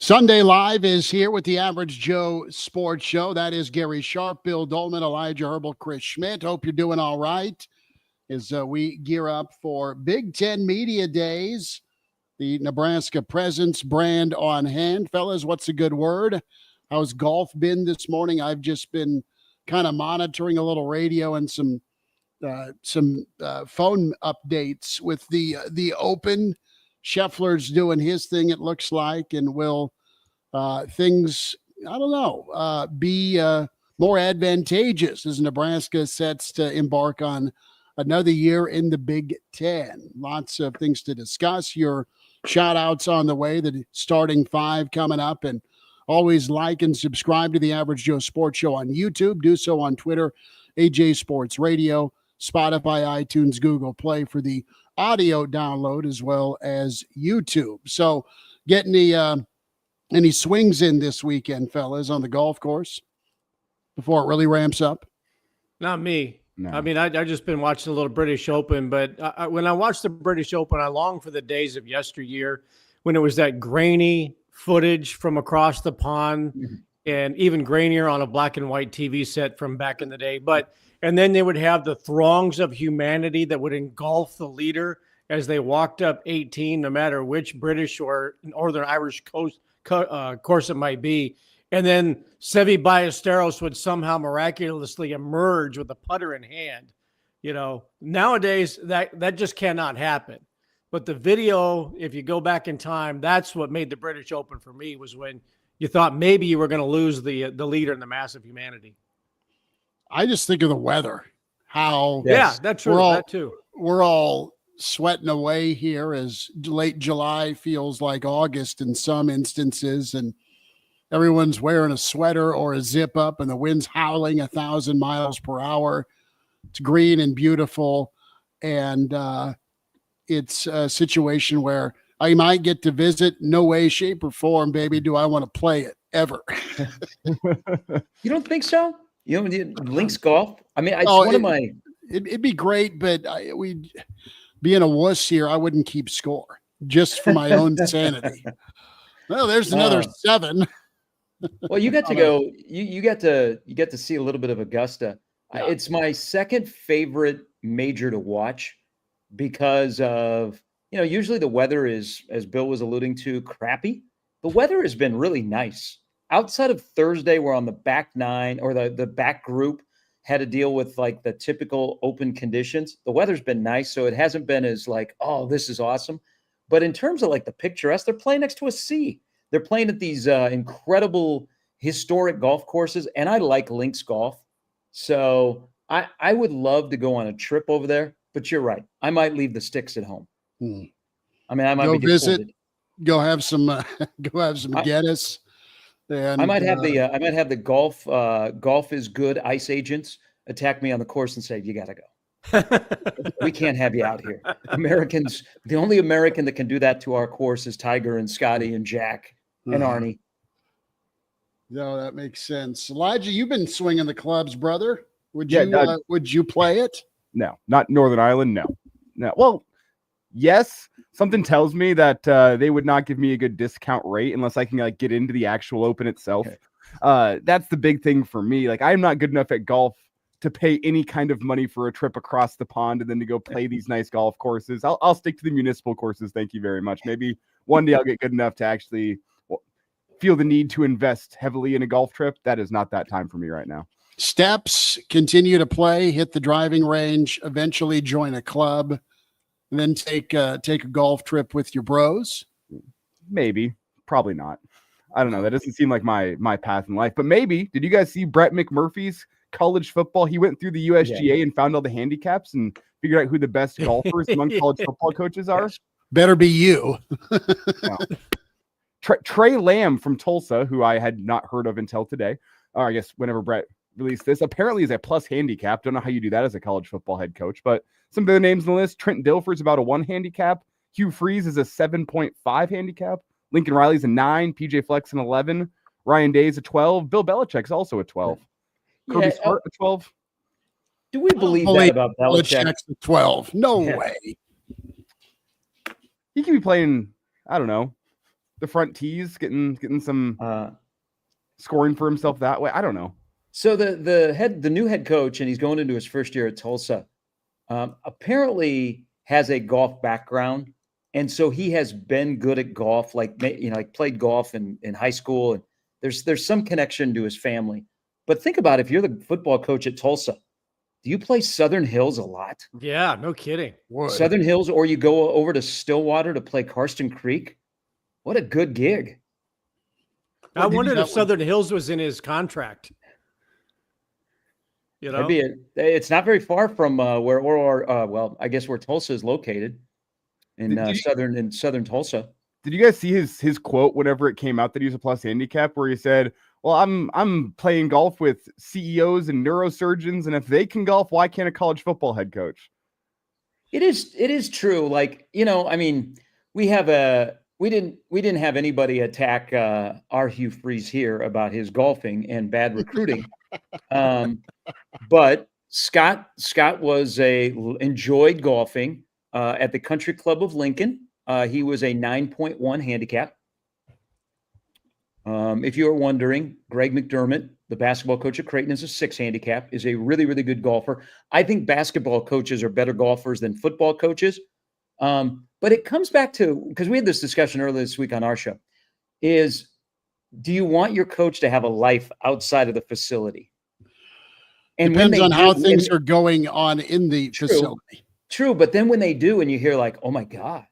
Sunday Live is here with the Average Joe Sports Show. That is Gary Sharp, Bill Doleman, Elijah Herbel, Chris Schmidt. Hope you're doing all right as we gear up for Big Ten Media Days. The Nebraska Presence brand on hand. Fellas, what's a good word? How's golf been this morning? I've just been kind of monitoring a little radio and some phone updates with the Open. Scheffler's doing his thing, it looks like, and will things, I don't know, be more advantageous as Nebraska sets to embark on another year in the Big Ten. Lots of things to discuss. Your shout-outs on the way, the starting five coming up, and always like and subscribe to the Average Joe Sports Show on YouTube. Do so on Twitter, AJ Sports Radio, Spotify, iTunes, Google Play for the audio download, as well as YouTube. So getting any swings in this weekend, fellas, on the golf course before it really ramps up? Not me. No. I mean, I just been watching a little British Open, but when I watched the British Open, I long for the days of yesteryear when it was that grainy footage from across the pond and even grainier on a black and white TV set from back in the day. And then they would have the throngs of humanity that would engulf the leader as they walked up 18, no matter which British or Northern Irish course it might be. And then Seve Ballesteros would somehow miraculously emerge with a putter in hand. You know, nowadays that just cannot happen. But the video, if you go back in time, that's what made the British Open for me, was when you thought maybe you were going to lose the leader in the mass of humanity. I just think of the weather. How that's true. That too. We're all sweating away here as late July feels like August in some instances, and everyone's wearing a sweater or a zip up, and the wind's howling 1,000 miles per hour. It's green and beautiful, and it's a situation where I might get to visit. No way, shape, or form, baby, do I want to play it ever. You don't think so? You know, links golf. I mean, it'd be great, but we'd being a wuss here, I wouldn't keep score just for my own sanity. Well, there's another 7. Well, you got to go. You get to see a little bit of Augusta. Yeah. It's my second favorite major to watch because of, usually the weather is, as Bill was alluding to, crappy. The weather has been really nice. Outside of Thursday, we're on the back 9 or the back group had to deal with like the typical Open conditions. The weather's been nice, so it hasn't been as like, oh, this is awesome. But in terms of like the picturesque, they're playing next to a sea. They're playing at these incredible historic golf courses, and I like links golf. So I would love to go on a trip over there, but you're right. I might leave the sticks at home. I mean, I might go be visit, deported. go have some Guinness. And I might have the golf is good ice agents attack me on the course and say, you got to go. We can't have you out here. Americans, the only American that can do that to our course is Tiger and Scotty and Jack and Arnie. No, that makes sense. Elijah, you've been swinging the clubs, brother. Would you play it? No, not Northern Ireland. No. Well, yes. Something tells me that they would not give me a good discount rate unless I can get into the actual Open itself. Okay. That's the big thing for me. Like, I'm not good enough at golf to pay any kind of money for a trip across the pond and then to go play these nice golf courses. I'll stick to the municipal courses. Thank you very much. Maybe one day I'll get good enough to actually feel the need to invest heavily in a golf trip. That is not that time for me right now. Steps, continue to play, hit the driving range, eventually join a club, and then take a golf trip with your bros. Maybe, probably not. I don't know. That doesn't seem like my path in life, but maybe. Did you guys see Brett McMurphy's college football? He went through the USGA and found all the handicaps and figured out who the best golfers among college football coaches are. Better be you. No. Trey Lamb from Tulsa, who I had not heard of until today, or I guess whenever Brett released this, apparently is a plus handicap. Don't know how you do that as a college football head coach, but some of the names on the list: Trent Dilfer's about a 1 handicap. Hugh Freeze is a 7.5 handicap. Lincoln Riley's a 9. PJ Fleck's an 11. Ryan Day's a 12. Bill Belichick's also a 12. Kirby Smart a 12. Do we believe that about Belichick? Belichick's a 12. No way. He could be playing, I don't know, the front tees, getting some scoring for himself that way. I don't know. So the new head coach, and he's going into his first year at Tulsa, apparently has a golf background, and so he has been good at golf, like played golf in high school, and there's some connection to his family. But think about it, if you're the football coach at Tulsa, do you play Southern Hills a lot? Yeah, no kidding. Would. Southern Hills, or you go over to Stillwater to play Karsten Creek? What a good gig. I wondered if Southern Hills was in his contract. You know, it's not very far from where I guess where Tulsa is located in southern Tulsa. Did you guys see his quote whenever it came out that he was a plus handicap, where he said, "Well, I'm playing golf with CEOs and neurosurgeons, and if they can golf, why can't a college football head coach?" It is true. Like, I mean, we didn't have anybody attack our Hugh Freeze here about his golfing and bad recruiting. But Scott enjoyed golfing at the Country Club of Lincoln. He was a 9.1 handicap. If you are wondering, Greg McDermott, the basketball coach at Creighton, is a 6 handicap, is a really, really good golfer. I think basketball coaches are better golfers than football coaches. But it comes back to, because we had this discussion earlier this week on our show, is do you want your coach to have a life outside of the facility? And depends on how things are going on in the facility. True, but then when they do, and you hear like, "Oh my God,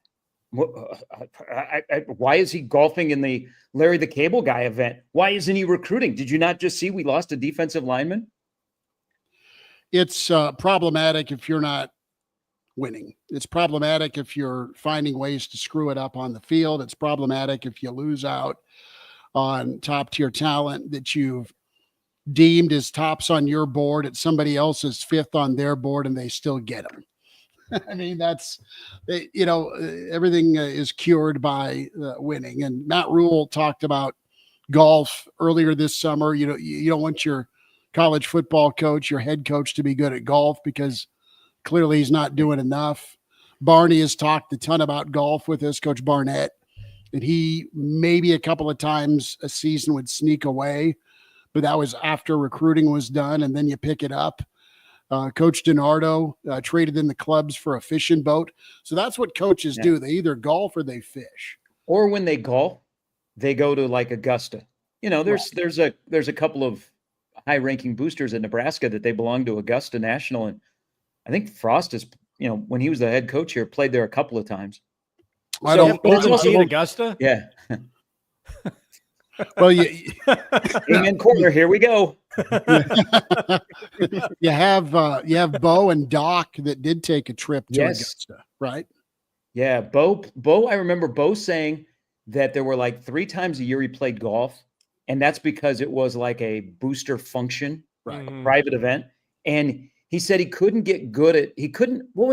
why is he golfing in the Larry the Cable Guy event? Why isn't he recruiting? Did you not just see we lost a defensive lineman?" It's problematic if you're not winning. It's problematic if you're finding ways to screw it up on the field. It's problematic if you lose out on top tier talent that you've deemed as tops on your board at somebody else's 5th on their board, and they still get them. I mean, that's, everything is cured by winning. And Matt Rule talked about golf earlier this summer. You don't want your college football coach, your head coach, to be good at golf because clearly he's not doing enough. Barney has talked a ton about golf with us, Coach Barnett, and he maybe a couple of times a season would sneak away, but that was after recruiting was done, and then you pick it up. Coach DiNardo traded in the clubs for a fishing boat. So that's what coaches do. They either golf or they fish. Or when they golf, they go to like Augusta. There's a couple of high-ranking boosters at Nebraska that they belong to Augusta National, and I think Frost is, when he was the head coach here, played there a couple of times. I don't know. Augusta? Yeah. Well, Amen corner. Here we go. You have Bo and Doc that did take a trip to Augusta, right? Yeah, Bo. I remember Bo saying that there were like 3 times a year he played golf, and that's because it was like a booster function, right? A private event, and he said he couldn't get good at.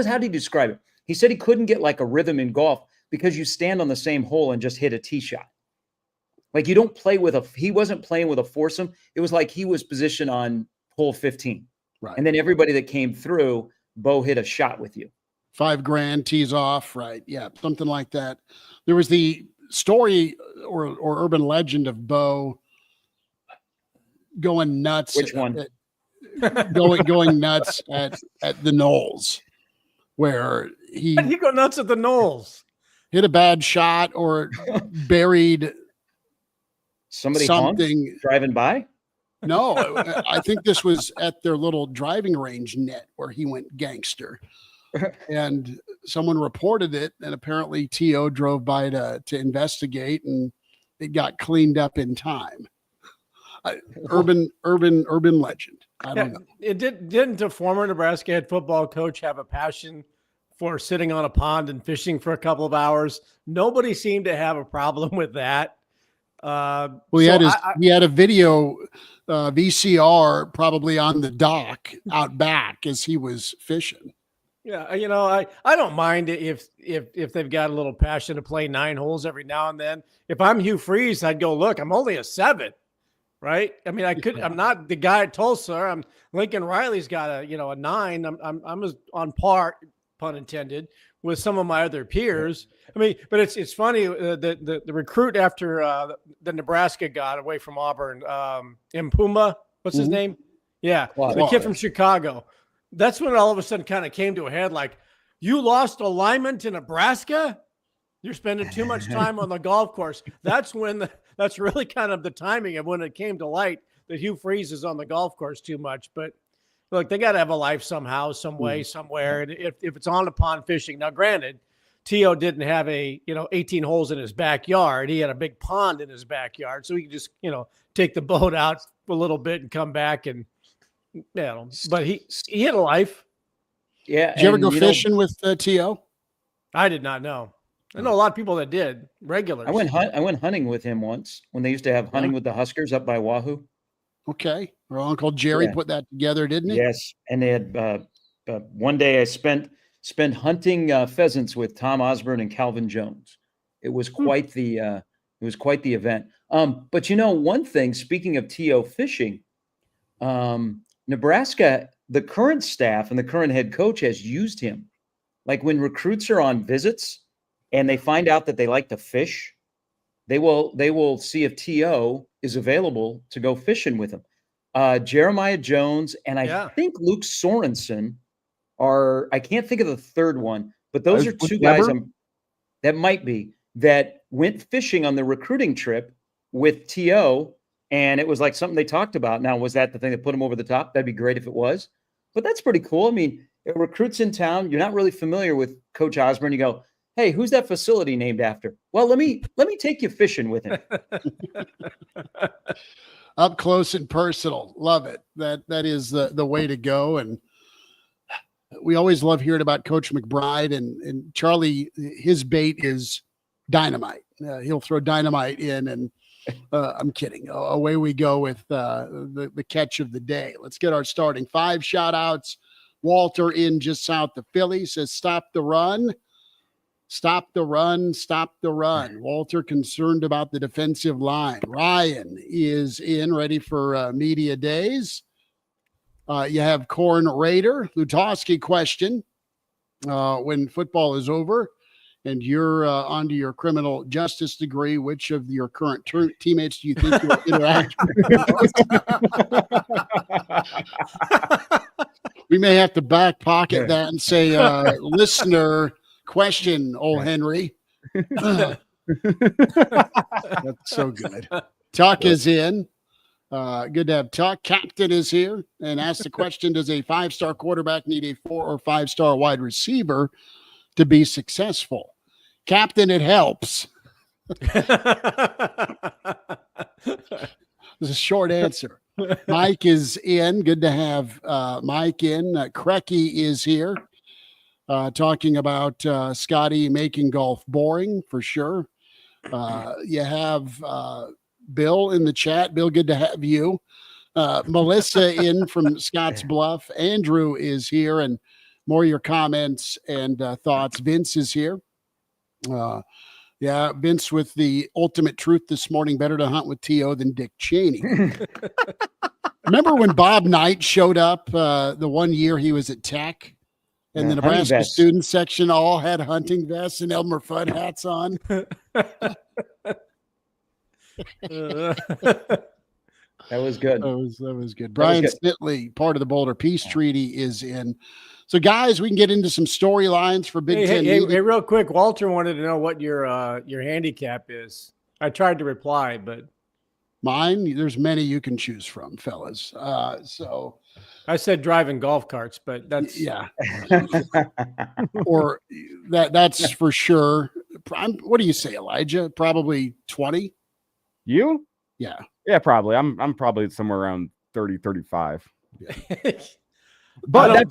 How did he describe it? He said he couldn't get like a rhythm in golf because you stand on the same hole and just hit a tee shot. Like you don't play he wasn't playing with a foursome. It was like he was positioned on hole 15. Right. And then everybody that came through, Bo hit a shot with you. $5,000 tees off. Right. Yeah. Something like that. There was the story or urban legend of Bo going nuts. Which one? Going nuts at the Knolls, where he go nuts at the Knolls. Hit a bad shot or buried something driving by. No, I think this was at their little driving range net where he went gangster, and someone reported it, and apparently TO drove by to investigate, and it got cleaned up in time. Urban legend. I don't know. Didn't a former Nebraska head football coach have a passion for sitting on a pond and fishing for a couple of hours? Nobody seemed to have a problem with that. Well, he had a video VCR probably on the dock out back as he was fishing. Yeah, I don't mind if they've got a little passion to play 9 holes every now and then. If I'm Hugh Freeze, I'd go, look, I'm only a 7, right? I mean, I'm not the guy at Tulsa. Lincoln Riley's got a 9. I'm on par. pun intended, with some of my other peers. I mean, but it's funny, the recruit after the Nebraska got away from Auburn, Impuma, what's his name? Yeah, the kid from Chicago. That's when it all of a sudden kind of came to a head, like, you lost a lineman to Nebraska? You're spending too much time on the golf course. That's when that's really kind of the timing of when it came to light that Hugh Freeze is on the golf course too much. But look, they got to have a life somehow, some way, somewhere. And if it's on the pond fishing, now granted, T.O. didn't have 18 holes in his backyard. He had a big pond in his backyard. So he could just, take the boat out for a little bit and come back and, but he had a life. Yeah. Did you ever go fishing with T.O.? I did not know. I know a lot of people that did, regulars. I went hunting with him once when they used to have hunting with the Huskers up by Wahoo. Okay. Or Uncle Jerry put that together, didn't he? Yes. And they had one day I spent hunting pheasants with Tom Osborne and Calvin Jones. It was quite the event. But one thing, speaking of T.O. fishing, Nebraska, the current staff and the current head coach has used him. Like when recruits are on visits and they find out that they like to fish, they will see if T.O. is available to go fishing with him. Jeremiah Jones and I think Luke Sorensen I can't think of the third one, but those are two guys that went fishing on the recruiting trip with T.O. And it was like something they talked about. Now, was that the thing that put him over the top? That'd be great if it was, but that's pretty cool. I mean, recruits in town, you're not really familiar with Coach Osborne. You go, hey, who's that facility named after? Well, let me take you fishing with him. Up close and personal. Love it. That is the way to go. And we always love hearing about Coach McBride and Charlie. His bait is dynamite. He'll throw dynamite in, and I'm kidding. Away we go with the catch of the day. Let's get our starting five. Shout outs. Walter in just south of Philly says, stop the run. Stop the run. Stop the run. Walter concerned about the defensive line. Ryan is in, ready for media days. You have Corn Raider. Lutowski question. When football is over and you're onto your criminal justice degree, which of your current teammates do you think you'll interact with? We may have to back pocket that and say, listener question, old Henry. That's so good. Tuck is in. Good to have Tuck. Captain is here and asks the question, does a 5-star quarterback need a 4 or 5-star wide receiver to be successful? Captain, it helps. There's a short answer. Mike is in. Good to have Mike in. Krecky is here talking about Scotty making golf boring for sure. You have Bill in the chat. Bill, good to have you. Melissa in from Scotts Bluff. Andrew is here, and more of your comments and thoughts. Vince is here. Yeah, Vince with the ultimate truth this morning. Better to hunt with T.O. than Dick Cheney. Remember when Bob Knight showed up the one year he was at Tech, and the Nebraska student section all had hunting vests and Elmer Fudd hats on? That was good. That was good. Brian Snitley, part of the Boulder Peace Treaty, is in. So, guys, we can get into some storylines for Big Ten. Hey, real quick, Walter wanted to know what your handicap is. I tried to reply, but mine, there's many you can choose from, fellas. So I said driving golf carts, but that's or that's for sure. What do you say, Elijah? Probably 20. You? Yeah, probably. I'm probably somewhere around 30, 35. Yeah. But I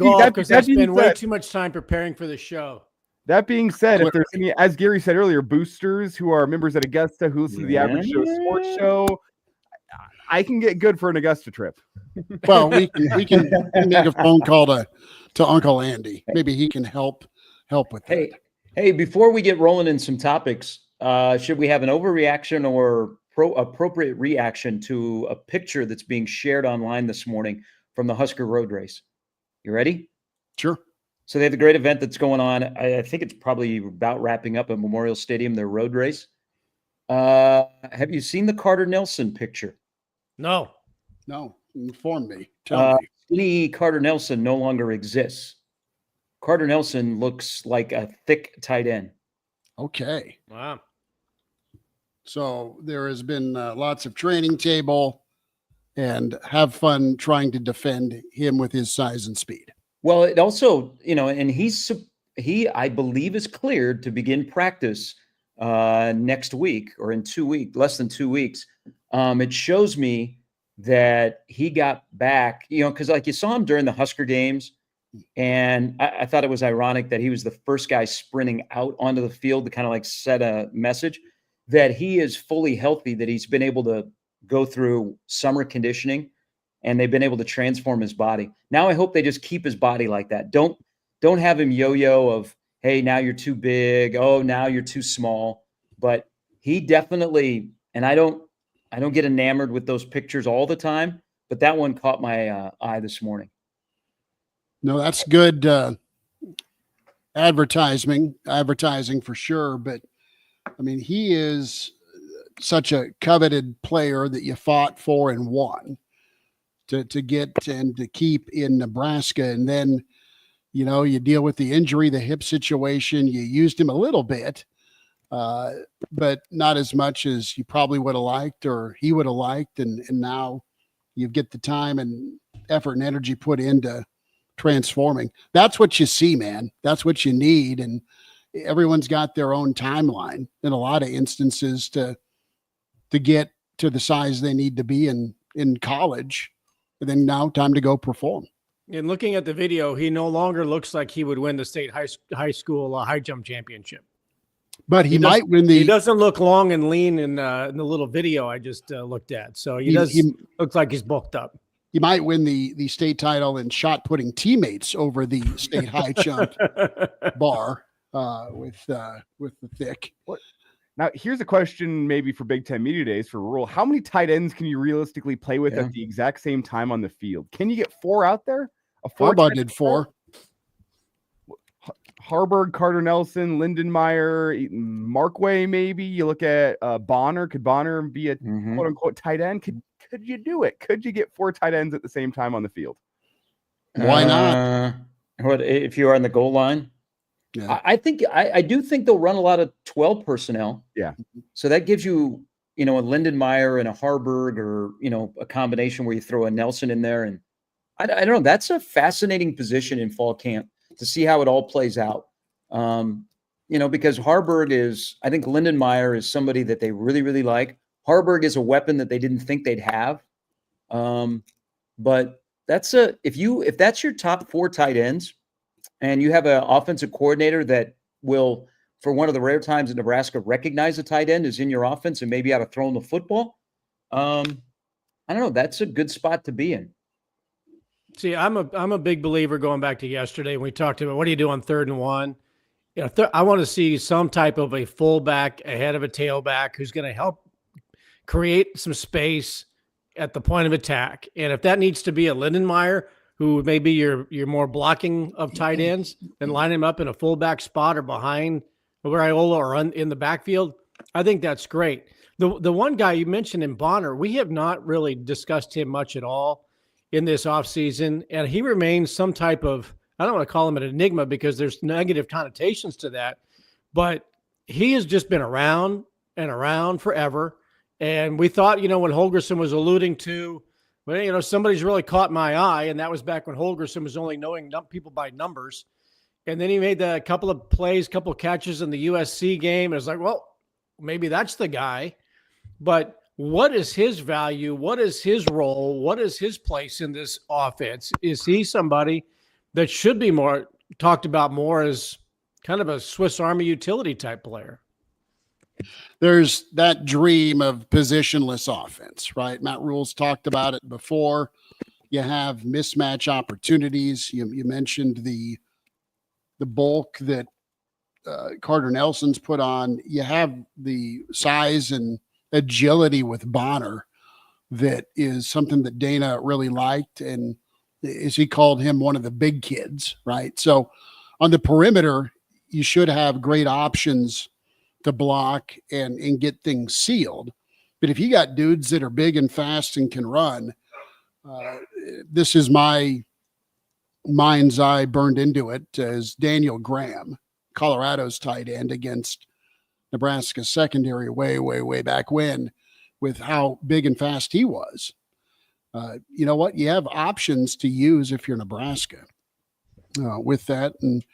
spend way too much time preparing for the show. That being said, if there's any, as Gary said earlier, boosters who are members at Augusta who listen to the Average Joe Sports Show, I can get good for an Augusta trip. Well, we can make a phone call to Uncle Andy. Maybe he can help with that. Hey, before we get rolling in some topics, should we have an overreaction or appropriate reaction to a picture that's being shared online this morning from the Husker Road Race? You ready? Sure. So they have a great event that's going on. I think it's probably about wrapping up at Memorial Stadium, their road race. Have you seen the Carter Nelson picture? No. No, inform me. Tell me. Skinny Carter Nelson no longer exists. Carter Nelson looks like a thick tight end. Okay. Wow. So there has been lots of training table, and have fun trying to defend him with his size and speed. Well, it also, and he I believe is cleared to begin practice next week or in 2 weeks, less than 2 weeks. It shows me that he got back, because like you saw him during the Husker games, and I thought it was ironic that he was the first guy sprinting out onto the field to kind of like set a message that he is fully healthy, that he's been able to go through summer conditioning and they've been able to transform his body. Now I hope they just keep his body like that. Don't have him yo-yo of, hey, now you're too big. Oh, now you're too small. But he definitely, and I don't get enamored with those pictures all the time, but that one caught my eye this morning. No, that's good advertising for sure. But I mean, he is such a coveted player that you fought for and won to get and to keep in Nebraska. And then, you deal with the injury, the hip situation. You used him a little bit, but not as much as you probably would have liked or he would have liked. And now you get the time and effort and energy put into transforming. That's what you see, man. That's what you need. And everyone's got their own timeline in a lot of instances to get to the size they need to be in college. And then now time to go perform. And looking at the video, he no longer looks like he would win the state high school high jump championship. But he might win the. He doesn't look long and lean in the little video I just looked at. So he looks like he's bulked up. He might win the state title in shot putting teammates over the state high jump bar with the thick. Now, here's a question maybe for Big Ten Media Days for Rural. How many tight ends can you realistically play with at the exact same time on the field? Can you get 4 out there? Harbaugh did 4. Harburg, Carter Nelson, Lindenmeyer, Markway, maybe. You look at Bonner. Could Bonner be a quote-unquote tight end? Could you do it? Could you get 4 tight ends at the same time on the field? Why not? What if you are on the goal line? Yeah. I do think they'll run a lot of 12 personnel. Yeah. So that gives you, a Lindenmeyer and a Harburg, or, a combination where you throw a Nelson in there. And I don't know. That's a fascinating position in fall camp to see how it all plays out. Because Harburg I think Lindenmeyer is somebody that they really, really like. Harburg is a weapon that they didn't think they'd have. But if that's your top 4 tight ends, and you have an offensive coordinator that will, for one of the rare times in Nebraska, recognize a tight end is in your offense and maybe how to throw him the football. I don't know. That's a good spot to be in. See, I'm a big believer, going back to yesterday when we talked about what do you do on 3rd and 1. I want to see some type of a fullback ahead of a tailback who's going to help create some space at the point of attack. And if that needs to be a Lindenmeyer, who may be your more blocking of tight ends, and line him up in a fullback spot or behind Raiola or in the backfield, I think that's great. The one guy you mentioned in Bonner, we have not really discussed him much at all in this offseason, and he remains some type of, I don't want to call him an enigma because there's negative connotations to that, but he has just been around and around forever. And we thought, when Holgorsen was alluding to, well, somebody's really caught my eye, and that was back when Holgorsen was only knowing people by numbers. And then he made a couple of plays, couple of catches in the USC game. And it's like, well, maybe that's the guy. But what is his value? What is his role? What is his place in this offense? Is he somebody that should be more talked about more as kind of a Swiss Army utility type player? There's that dream of positionless offense, right? Matt Rule's talked about it before. You have mismatch opportunities. You mentioned the bulk that Carter Nelson's put on. You have the size and agility with Bonner that is something that Dana really liked, and as he called him, one of the big kids, right? So on the perimeter, you should have great options to block and get things sealed. But if you got dudes that are big and fast and can run, this is my mind's eye burned into it as Daniel Graham, Colorado's tight end, against Nebraska's secondary way back when, with how big and fast he was. You know what? You have options to use if you're Nebraska with that. And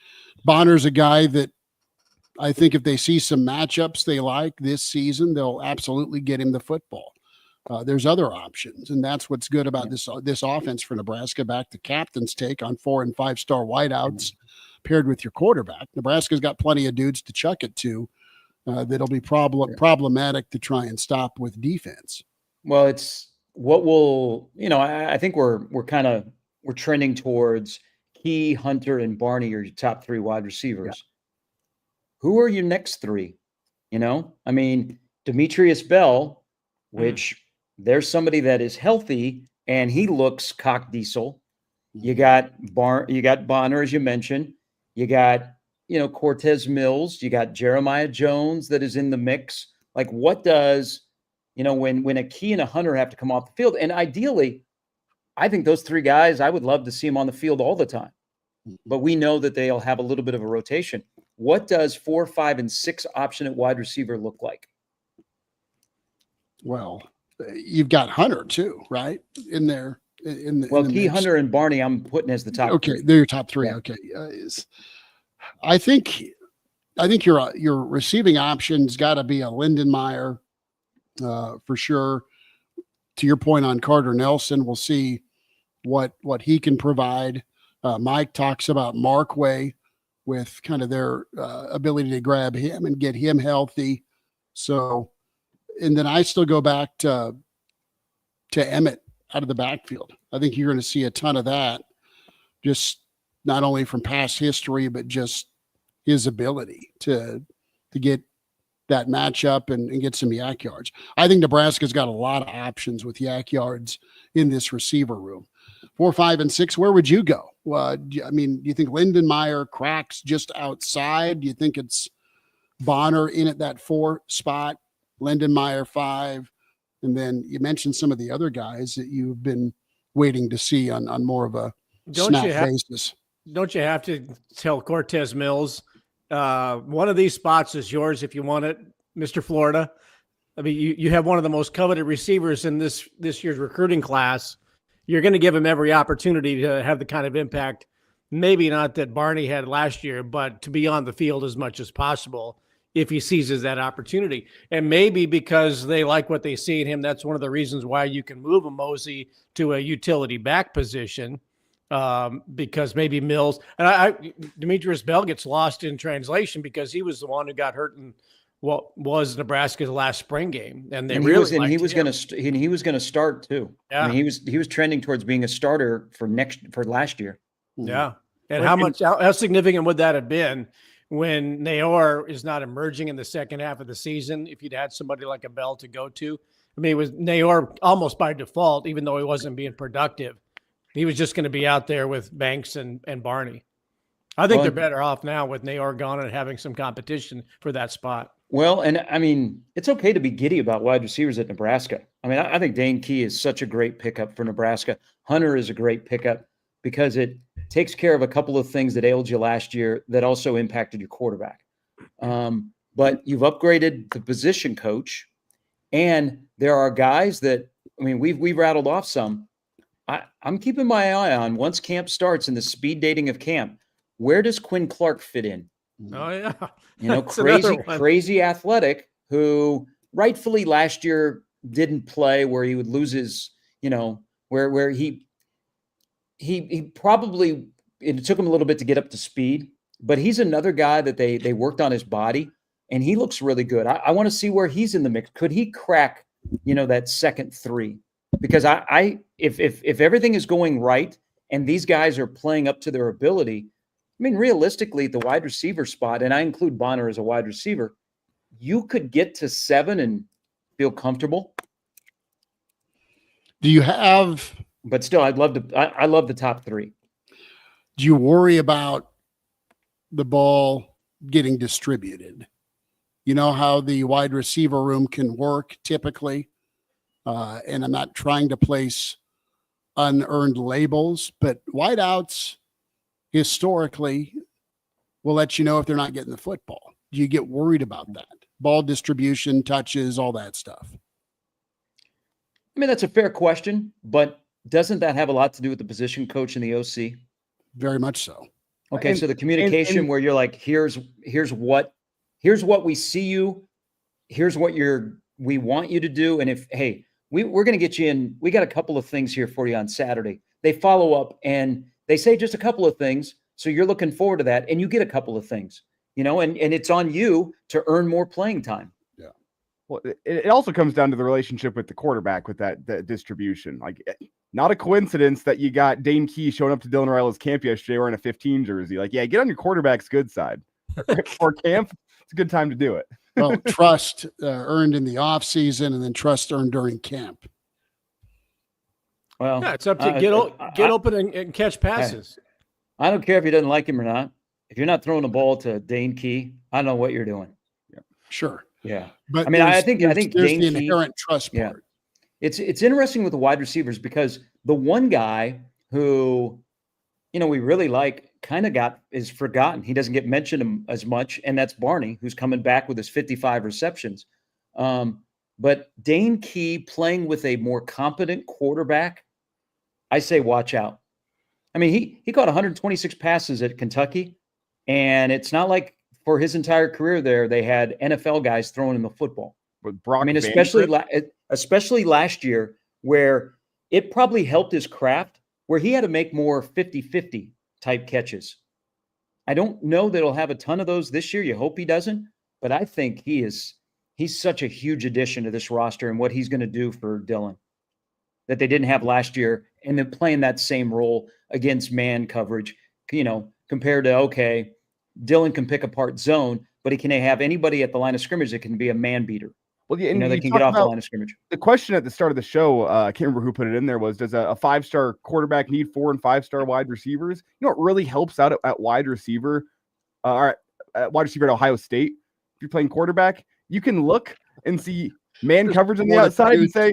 Bonner's a guy that I think if they see some matchups they like this season, they'll absolutely get him the football. There's other options, and that's what's good about this offense for Nebraska. Back to captain's take on 4- and 5-star wideouts paired with your quarterback. Nebraska's got plenty of dudes to chuck it to that'll be problematic to try and stop with defense. Well, it's what will, I think we're trending towards Key, Hunter, and Barney are your top 3 wide receivers. Yeah. Who are your next 3? Demetrius Bell, which there's somebody that is healthy and he looks cock diesel. You got Bonner, as you mentioned. You got, Cortez Mills. You got Jeremiah Jones that is in the mix. Like, what does, when a Key and a Hunter have to come off the field? And ideally, I think those 3 guys, I would love to see them on the field all the time. But we know that they'll have a little bit of a rotation. What does 4, 5, and 6 option at wide receiver look like? Well, you've got Hunter too, right? In there. Key, Hunter, and Barney, I'm putting as the top. Okay, 3. They're your top 3. Yeah. Okay, I think your receiving option's got to be a Lindenmeyer for sure. To your point on Carter Nelson, we'll see what he can provide. Mike talks about Markway with kind of their ability to grab him and get him healthy. So, and then I still go back to Emmett out of the backfield. I think you're going to see a ton of that, just not only from past history, but just his ability to get that matchup and get some yak yards. I think Nebraska's got a lot of options with yak yards in this receiver room. 4, 5, and 6, where would you go? Do you think Lindenmeyer cracks just outside? Do you think it's Bonner in at that 4 spot, Lindenmeyer 5? And then you mentioned some of the other guys that you've been waiting to see on more of a snap basis. Don't you have to tell Cortez Mills, one of these spots is yours if you want it, Mr. Florida? I mean, you have one of the most coveted receivers in this year's recruiting class. You're going to give him every opportunity to have the kind of impact, maybe not that Barney had last year, but to be on the field as much as possible if he seizes that opportunity. And maybe because they like what they see in him, that's one of the reasons why you can move a Mosey to a utility back position, because maybe Mills and Demetrius Bell gets lost in translation because he was the one who got hurt in what was Nebraska's last spring game, and he was going to start too. Yeah, he was trending towards being a starter for last year. Yeah, and how significant would that have been when Naor is not emerging in the second half of the season? If you'd had somebody like a Bell to go to, I mean, it was Naor almost by default, even though he wasn't being productive. He was just going to be out there with Banks and Barney. I think they're better off now with Naor gone and having some competition for that spot. Well, and I mean, it's okay to be giddy about wide receivers at Nebraska. I mean, I think Dane Key is such a great pickup for Nebraska. Hunter is a great pickup because it takes care of a couple of things that ailed you last year that also impacted your quarterback. But you've upgraded the position coach, and there are guys that, I mean, we've rattled off some. I'm keeping my eye on once camp starts and the speed dating of camp. Where does Quinn Clark fit in? Oh, yeah. Crazy athletic who rightfully last year didn't play, where he would lose his, where he probably, it took him a little bit to get up to speed, but he's another guy that they worked on his body and he looks really good. I want to see where he's in the mix. Could he crack, that second 3? Because if everything is going right and these guys are playing up to their ability, I mean, realistically, the wide receiver spot, and I include Bonner as a wide receiver, you could get to 7 and feel comfortable. Do you have? But still, I love the top 3. Do you worry about the ball getting distributed. You know how the wide receiver room can work typically. And I'm not trying to place unearned labels, but wideouts historically will let you know if they're not getting the football. Do you get worried about that? Ball distribution, touches, all that stuff. I mean, that's a fair question, but doesn't that have a lot to do with the position coach and the OC? Very much so. Okay, so the communication where you're like, here's what we see you, here's what we want you to do, and if we're going to get you in, we got a couple of things here for you on Saturday. They follow up and they say just a couple of things, so you're looking forward to that, and you get a couple of things, and it's on you to earn more playing time. Yeah. Well, it also comes down to the relationship with the quarterback with that distribution. Like, not a coincidence that you got Dane Key showing up to Dylan Riley's camp yesterday wearing a 15 jersey. Like, yeah, get on your quarterback's good side. For camp, it's a good time to do it. Well, trust earned in the off season, and then trust earned during camp. Well, yeah, it's up to get open and catch passes. I don't care if he doesn't like him or not. If you're not throwing the ball to Dane Key, I don't know what you're doing. Yeah, sure. Yeah, but I mean, I think there's Dane the Key, inherent trust part. Yeah. It's interesting with the wide receivers because the one guy who, we really like kind of is forgotten. He doesn't get mentioned as much, and that's Barney, who's coming back with his 55 receptions. But Dane Key playing with a more competent quarterback, I say watch out. I mean, he caught 126 passes at Kentucky, and it's not like for his entire career there they had NFL guys throwing him the football. With Brock, I mean, especially last year, where it probably helped his craft, where he had to make more 50-50 type catches. I don't know that he'll have a ton of those this year. You hope he doesn't, but I think he's such a huge addition to this roster and what he's going to do for Dylan that they didn't have last year, and then playing that same role against man coverage, compared to, okay, Dylan can pick apart zone, but he can have anybody at the line of scrimmage that can be a man beater. Well, yeah, and they can get off the line of scrimmage. The question at the start of the show, I can't remember who put it in there, was does a 5-star quarterback need 4 and 5-star wide receivers? It really helps out at wide receiver, or at wide receiver at Ohio State. If you're playing quarterback, you can look and see man coverage on the outside and say,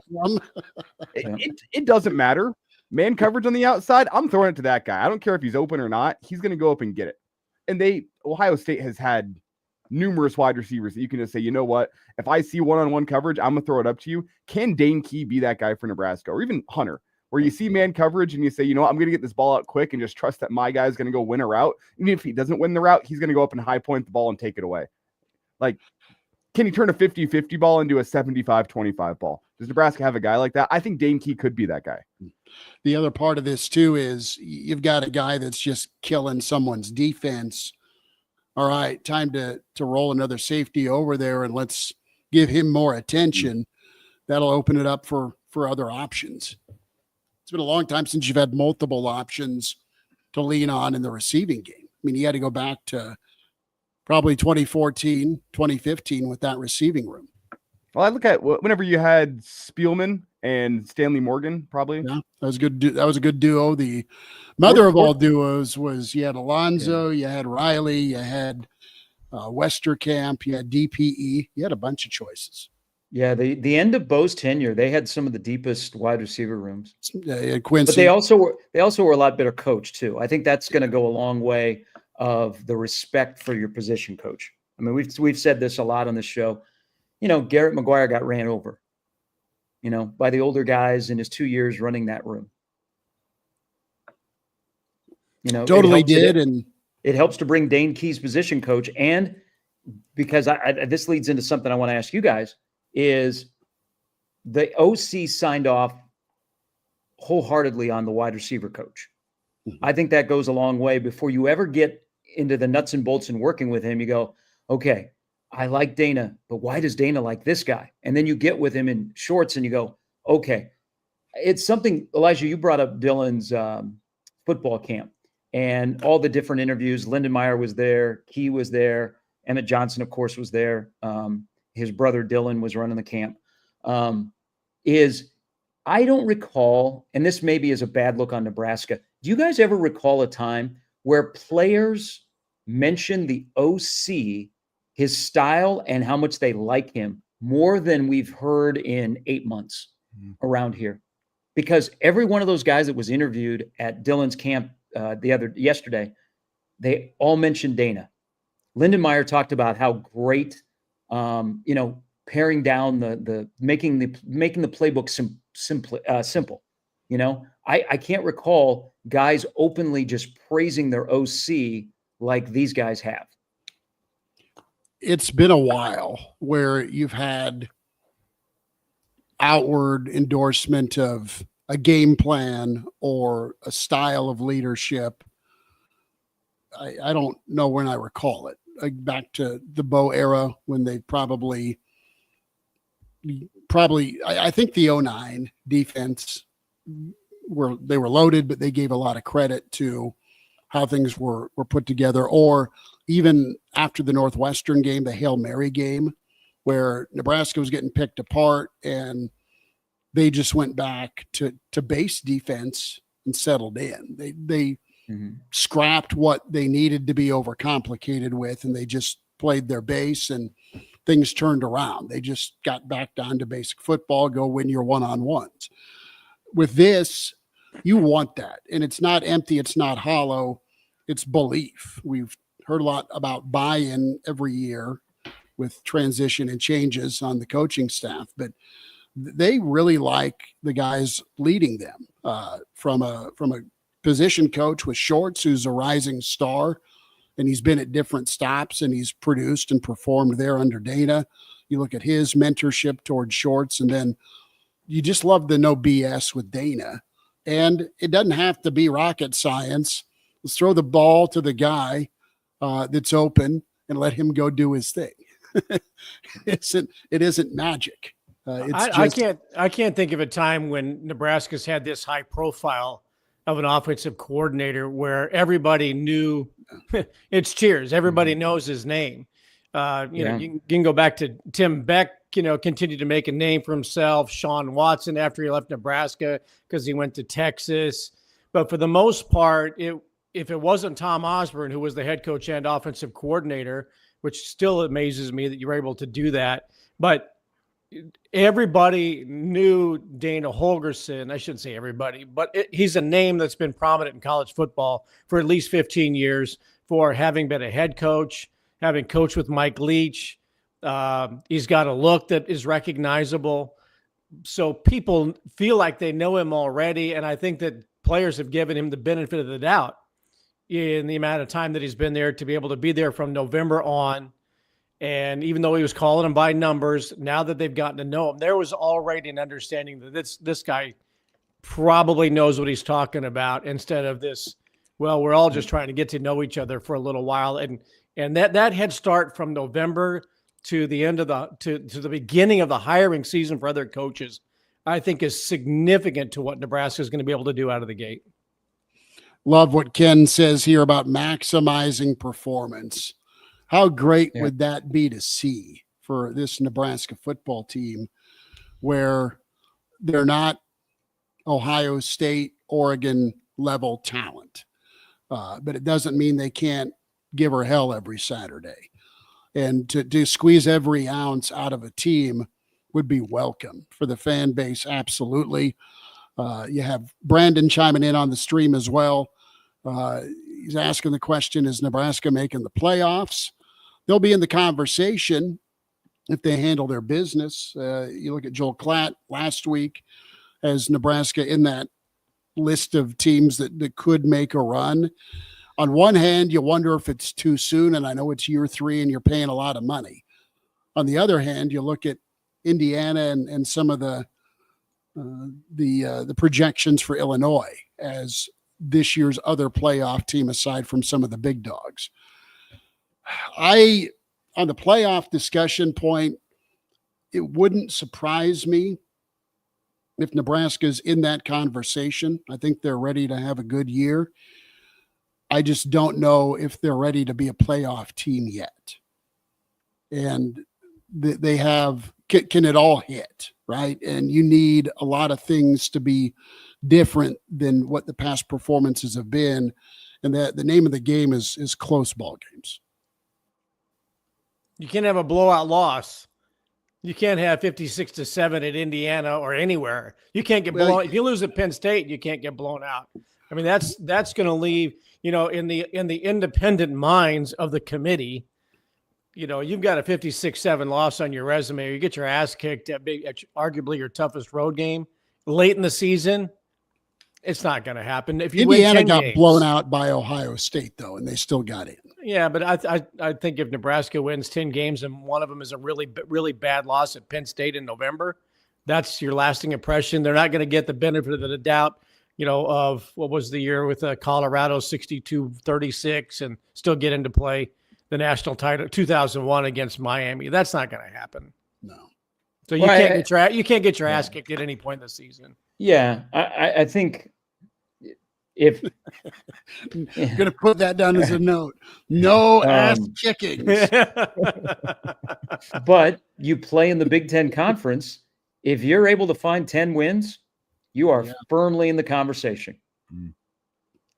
it doesn't matter. Man coverage on the outside, I'm throwing it to that guy. I don't care if he's open or not. He's going to go up and get it. And Ohio State has had numerous wide receivers that you can just say, you know what? If I see one-on-one coverage, I'm going to throw it up to you. Can Dane Key be that guy for Nebraska? Or even Hunter, where you see man coverage and you say, you know what? I'm going to get this ball out quick and just trust that my guy is going to go win a route. Even if he doesn't win the route, he's going to go up and high point the ball and take it away. Like, can he turn a 50-50 ball into a 75-25 ball? Does Nebraska have a guy like that? I think Dane Key could be that guy. The other part of this, too, is you've got a guy that's just killing someone's defense. All right, time to roll another safety over there, and let's give him more attention. That'll open it up for other options. It's been a long time since you've had multiple options to lean on in the receiving game. I mean, you had to go back to probably 2014, 2015 with that receiving room. Well, I look at whenever you had Spielman and Stanley Morgan, probably. Yeah, that was good. That was a good duo. The mother of all duos was you had Alonzo, you had Riley, you had Westerkamp, you had DPE. You had a bunch of choices. Yeah, the end of Bo's tenure, they had some of the deepest wide receiver rooms. Quincy. But they also were a lot better coached too. I think that's going to go a long way of the respect for your position coach. I mean, we've said this a lot on this show. Garrett McGuire got ran over, by the older guys in his 2 years running that room. Totally did. And it helps to bring Dane Key's position coach. And because this leads into something I want to ask you guys is the OC signed off wholeheartedly on the wide receiver coach. Mm-hmm. I think that goes a long way. Before you ever get into the nuts and bolts and working with him, you go, okay, I like Dana, but why does Dana like this guy? And then you get with him in shorts and you go, okay. It's something, Elijah, you brought up Dylan's football camp and all the different interviews. Lindenmeyer was there. Key was there. Emmett Johnson, of course, was there. His brother Dylan was running the camp. I don't recall, and this maybe is a bad look on Nebraska. Do you guys ever recall a time where players mention the OC, his style, and how much they like him more than we've heard in 8 months around here. Because every one of those guys that was interviewed at Dylan's camp yesterday, they all mentioned Dana. Lindenmeyer talked about how great, paring down making the playbook simple. I can't recall guys openly just praising their OC like these guys have. It's been a while where you've had outward endorsement of a game plan or a style of leadership. I don't know when I recall it. Back to the Bo era when they probably I think the 09 defense they were loaded, but they gave a lot of credit to how things were put together. Or even after the Northwestern game, the Hail Mary game, where Nebraska was getting picked apart and they just went back to base defense and settled in. They scrapped what they needed to be overcomplicated with, and they just played their base, and things turned around. They just got back down to basic football, go win your one-on-ones. With this, you want that. And it's not empty. It's not hollow. It's belief. We've heard a lot about buy-in every year with transition and changes on the coaching staff, but they really like the guys leading them from a position coach with Shorts, who's a rising star, and he's been at different stops and he's produced and performed there under Dana. You look at his mentorship towards Shorts, and then you just love the no BS with Dana. And it doesn't have to be rocket science. Let's throw the ball to the guy that's open and let him go do his thing. It isn't magic. I can't think of a time when Nebraska's had this high profile of an offensive coordinator where everybody knew it's Cheers. Everybody knows his name. You can go back to Tim Beck, continued to make a name for himself. Sean Watson after he left Nebraska because he went to Texas. But for the most part, if it wasn't Tom Osborne, who was the head coach and offensive coordinator, which still amazes me that you were able to do that, but everybody knew Dana Holgorsen. I shouldn't say everybody, but he's a name that's been prominent in college football for at least 15 years for having been a head coach, having coached with Mike Leach. He's got a look that is recognizable. So people feel like they know him already. And I think that players have given him the benefit of the doubt in the amount of time that he's been there to be able to be there from November on. And even though he was calling them by numbers, now that they've gotten to know him, there was already an understanding that this guy probably knows what he's talking about, instead of this, well, we're all just trying to get to know each other for a little while. And that head start from November to the end of to the beginning of the hiring season for other coaches, I think is significant to what Nebraska is going to be able to do out of the gate. Love what Ken says here about maximizing performance. How great would that be to see for this Nebraska football team, where they're not Ohio State, Oregon level talent, but it doesn't mean they can't give her hell every Saturday. And to squeeze every ounce out of a team would be welcome for the fan base. Absolutely. You have Brandon chiming in on the stream as well. He's asking the question, is Nebraska making the playoffs? They'll be in the conversation if they handle their business. You look at Joel Klatt last week as Nebraska in that list of teams that could make a run. On one hand, you wonder if it's too soon, and I know it's year 3 and you're paying a lot of money. On the other hand, you look at Indiana and some of the projections for Illinois as this year's other playoff team, aside from some of the big dogs. On the playoff discussion point, it wouldn't surprise me if Nebraska's in that conversation. I think they're ready to have a good year. I just don't know if they're ready to be a playoff team yet. And they have, can it all hit, right? And you need a lot of things to be different than what the past performances have been and that the name of the game is close ball games. You can't have a blowout loss. You can't have 56-7 at Indiana or anywhere. You can't get blown. If you lose at Penn State, you can't get blown out. I mean, that's going to leave, in the independent minds of the committee. You've got a 56-7 loss on your resume. You get your ass kicked at arguably your toughest road game late in the season. It's not going to happen. If you Indiana win 10 got games, blown out by Ohio State though, and they still got in. Yeah, but I think if Nebraska wins 10 games and one of them is a really, really bad loss at Penn State in November, that's your lasting impression. They're not going to get the benefit of the doubt, of what was the year with Colorado 62-36 and still get into play the national title 2001 against Miami. That's not going to happen. No. So you can't get your ass kicked at any point in the season. Yeah, I think if I'm going to put that down as a note, no ass kickings. But you play in the Big Ten Conference. If you're able to find 10 wins, you are firmly in the conversation.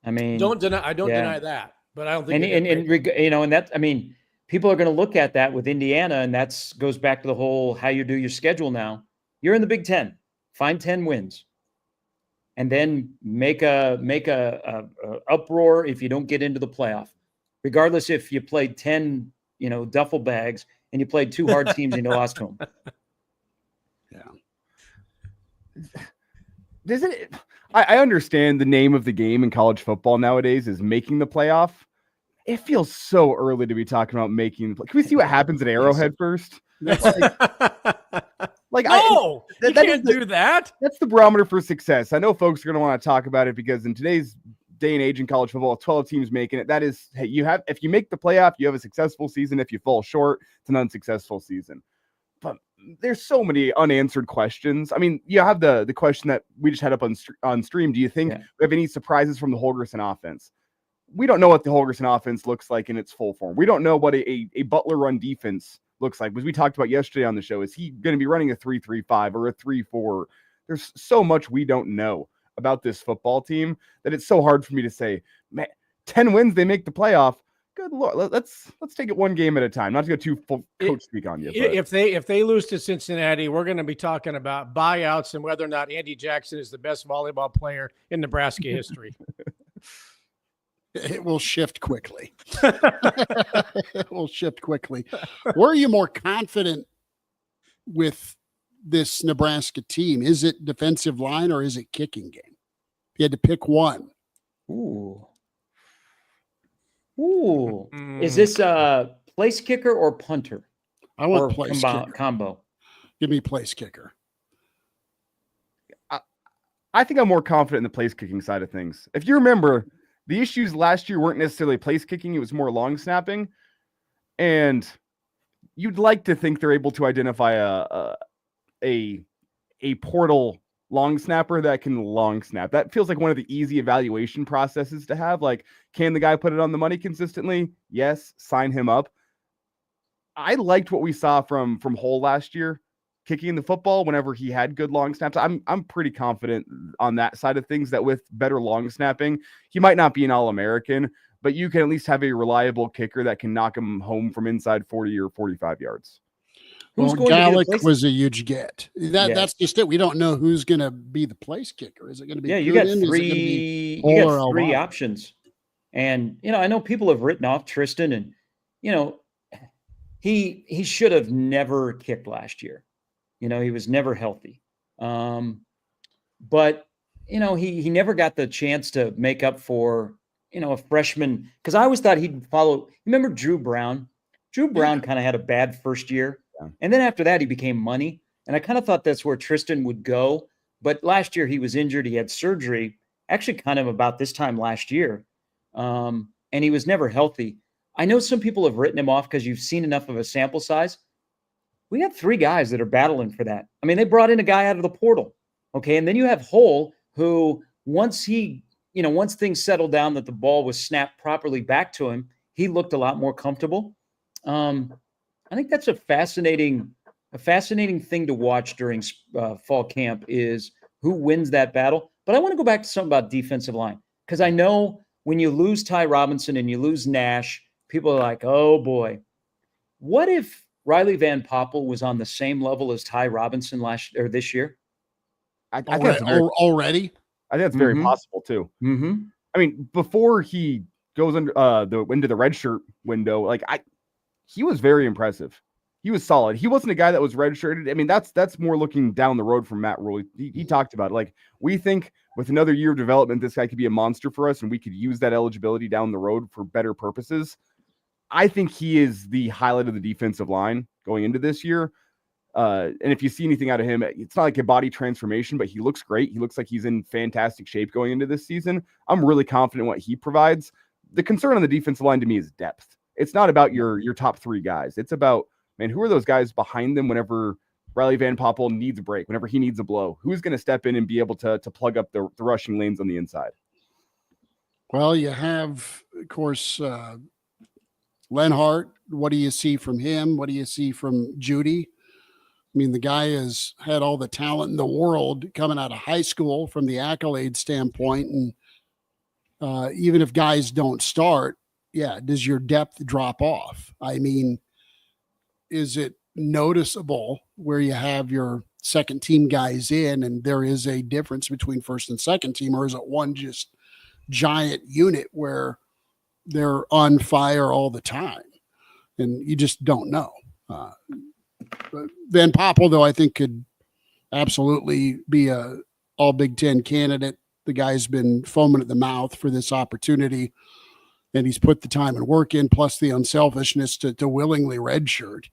I mean, I don't deny that, but I don't think. And that, I mean, people are going to look at that with Indiana, and that's goes back to the whole how you do your schedule now. You're in the Big Ten. Find 10 wins. And then make a uproar if you don't get into the playoff. Regardless if you played 10, duffel bags and you played two hard teams and you lost to them. Yeah. I understand the name of the game in college football nowadays is making the playoff. It feels so early to be talking about making the playoff. Can we see what happens at Arrowhead first? You can't do that. That's the barometer for success. I know folks are going to want to talk about it because in today's day and age in college football, 12 teams making it. That is, hey, if you make the playoff, you have a successful season. If you fall short, it's an unsuccessful season. But there's so many unanswered questions. I mean, you have the question that we just had up on stream. Do you think we have any surprises from the Holgorsen offense? We don't know what the Holgorsen offense looks like in its full form. We don't know what a Butler run defense looks like. As we talked about yesterday on the show, is he going to be running a 3-3-5 or a 3-4? There's so much we don't know about this football team that it's so hard for me to say, man, 10 wins, they make the playoff. Good Lord. Let's take it one game at a time. Not to go too full coach speak on you. But. If they lose to Cincinnati, we're going to be talking about buyouts and whether or not Andy Jackson is the best volleyball player in Nebraska history. It will shift quickly. It will shift quickly. Were you more confident with this Nebraska team? Is it defensive line or is it kicking game? If you had to pick one. Ooh. Is this a place kicker or punter? I want place kicker. Combo. Give me place kicker. I think I'm more confident in the place kicking side of things. If you remember, the issues last year weren't necessarily place kicking. It was more long snapping. And you'd like to think they're able to identify a portal long snapper that can long snap. That feels like one of the easy evaluation processes to have. Like, can the guy put it on the money consistently? Yes. Sign him up. I liked what we saw from Hull last year, kicking the football whenever he had good long snaps. I'm pretty confident on that side of things that with better long snapping, he might not be an All-American, but you can at least have a reliable kicker that can knock him home from inside 40 or 45 yards. Well, Gallic was a huge get. That's just it. We don't know who's going to be the place kicker. Is it going to be? Yeah, you got three options. And, I know people have written off Tristan and, he should have never kicked last year. He was never healthy. But, he never got the chance to make up for, a freshman. Because I always thought he'd follow. Remember Drew Brown? Drew Brown kind of had a bad first year. Yeah. And then after that, he became money. And I kind of thought that's where Tristan would go. But last year he was injured. He had surgery, actually kind of about this time last year. And he was never healthy. I know some people have written him off because you've seen enough of a sample size. We got 3 guys that are battling for that. I mean, they brought in a guy out of the portal. Okay. And then you have Hull, who once things settled down that the ball was snapped properly back to him, he looked a lot more comfortable. I think that's a fascinating thing to watch during fall camp is who wins that battle. But I want to go back to something about defensive line because I know when you lose Ty Robinson and you lose Nash, people are like, oh boy, what if Riley Van Poppel was on the same level as Ty Robinson this year? I think that's already. I think that's very possible too. Mm-hmm. I mean, before he goes into the red shirt window, like he was very impressive. He was solid. He wasn't a guy that was redshirted. I mean, that's more looking down the road from Matt Rule. He talked about it. Like, we think with another year of development, this guy could be a monster for us, and we could use that eligibility down the road for better purposes. I think he is the highlight of the defensive line going into this year. And if you see anything out of him, it's not like a body transformation, but he looks great. He looks like he's in fantastic shape going into this season. I'm really confident in what he provides. The concern on the defensive line to me is depth. It's not about your top three guys. It's about, man, who are those guys behind them whenever Riley Van Poppel needs a break, whenever he needs a blow? Who's going to step in and be able to plug up the rushing lanes on the inside? Well, you have, of course, Lenhart. What do you see from him? What do you see from Judy? I mean, the guy has had all the talent in the world coming out of high school from the accolade standpoint. And even if guys don't start, does your depth drop off? I mean, is it noticeable where you have your second team guys in and there is a difference between first and second team, or is it one just giant unit where they're on fire all the time and you just don't know? Van Poppel, though, I think could absolutely be a all Big Ten candidate. The guy's been foaming at the mouth for this opportunity, and he's put the time and work in, plus the unselfishness to willingly redshirt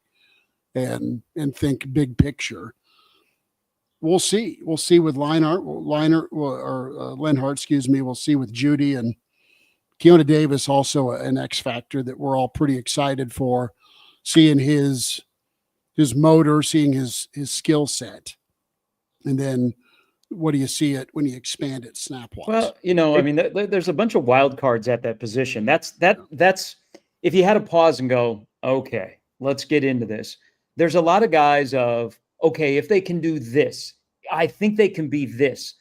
and think big picture. We'll see. We'll see with Lenhart, excuse me. We'll see with Judy, and Keona Davis, also an X factor that we're all pretty excited for, seeing his motor, seeing his skill set. And then what do you see it when you expand it snap-wise? Well, I mean, there's a bunch of wild cards at that position. That's if you had to pause and go, okay, let's get into this. There's a lot of guys of, okay, if they can do this, I think they can be this.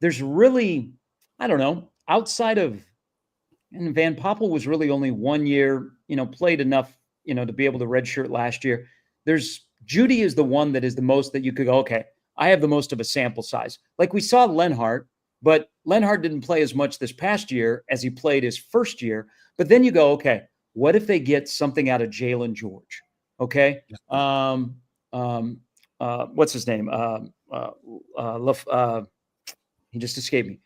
There's really, I don't know, outside of, and Van Poppel was really only 1 year, played enough, to be able to redshirt last year. Judy is the one that is the most that you could go, okay, I have the most of a sample size. Like we saw Lenhart, but Lenhart didn't play as much this past year as he played his first year. But then you go, okay, what if they get something out of Jalen George? Okay. What's his name? He just escaped me.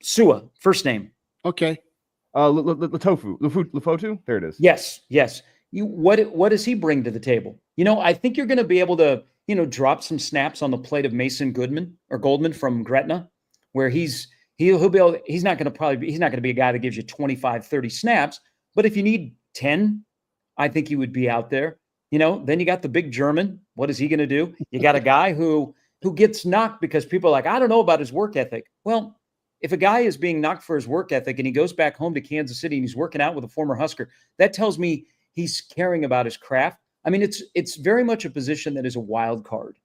Sua, first name. Okay. Lefotu? There it is. Yes. What does he bring to the table? I think you're going to be able to, drop some snaps on the plate of Mason Goldman from Gretna, where he's not going to be a guy that gives you 25, 30 snaps, but if you need 10, I think he would be out there. Then you got the big German. What is he going to do? You got a guy who gets knocked because people are like, I don't know about his work ethic. Well, if a guy is being knocked for his work ethic and he goes back home to Kansas City and he's working out with a former Husker, that tells me he's caring about his craft. I mean, it's very much a position that is a wild card.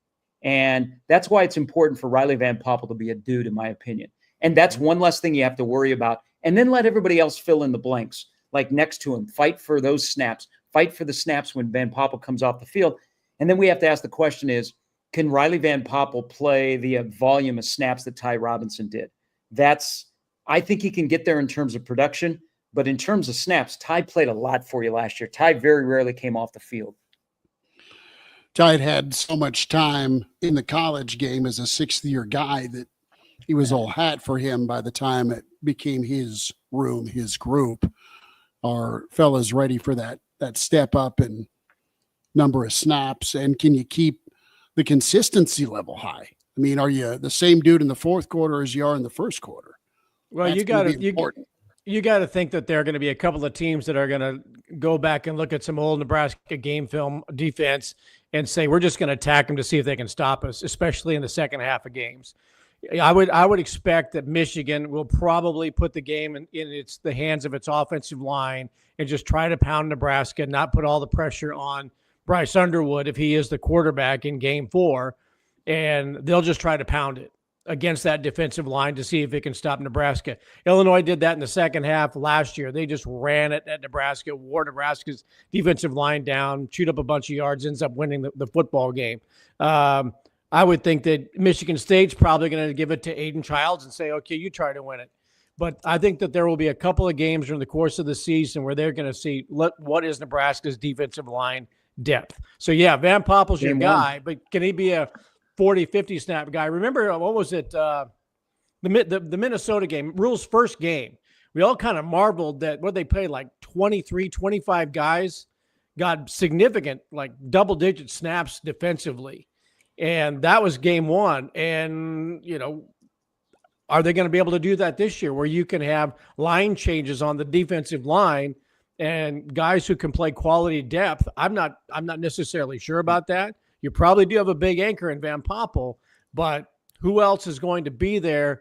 And that's why it's important for Riley Van Poppel to be a dude, in my opinion. And that's one less thing you have to worry about. And then let everybody else fill in the blanks, like next to him. Fight for those snaps. Fight for the snaps when Van Poppel comes off the field. And then we have to ask the question is, can Riley Van Poppel play the volume of snaps that Ty Robinson did? I think he can get there in terms of production. But in terms of snaps, Ty played a lot for you last year. Ty very rarely came off the field. Ty had so much time in the college game as a sixth-year guy that he was all hat for him by the time it became his room, his group. Are fellas ready for that step up in number of snaps? And can you keep the consistency level high? I mean, are you the same dude in the fourth quarter as you are in the first quarter? Well, you got to think that there are going to be a couple of teams that are going to go back and look at some old Nebraska game film defense and say, we're just going to attack them to see if they can stop us, especially in the second half of games. I would expect that Michigan will probably put the game in the hands of its offensive line and just try to pound Nebraska, not put all the pressure on Bryce Underwood if he is the quarterback in game 4, and they'll just try to pound it. against that defensive line to see if it can stop Nebraska. Illinois did that in the second half last year. They just ran it at Nebraska, wore Nebraska's defensive line down, chewed up a bunch of yards, ends up winning the football game. I would think that Michigan State's probably going to give it to Aiden Childs and say, okay, you try to win it. But I think that there will be a couple of games during the course of the season where they're going to see what is Nebraska's defensive line depth. So, yeah, Van Poppel's your guy, but can he be a 40, 50 snap guy? Remember, what was it? The Minnesota game, Rule's first game. We all kind of marveled that what they played, like 23, 25 guys got significant, like double-digit snaps defensively. And that was game one. And, are they going to be able to do that this year where you can have line changes on the defensive line and guys who can play quality depth? I'm not necessarily sure about that. You probably do have a big anchor in Van Poppel, but who else is going to be there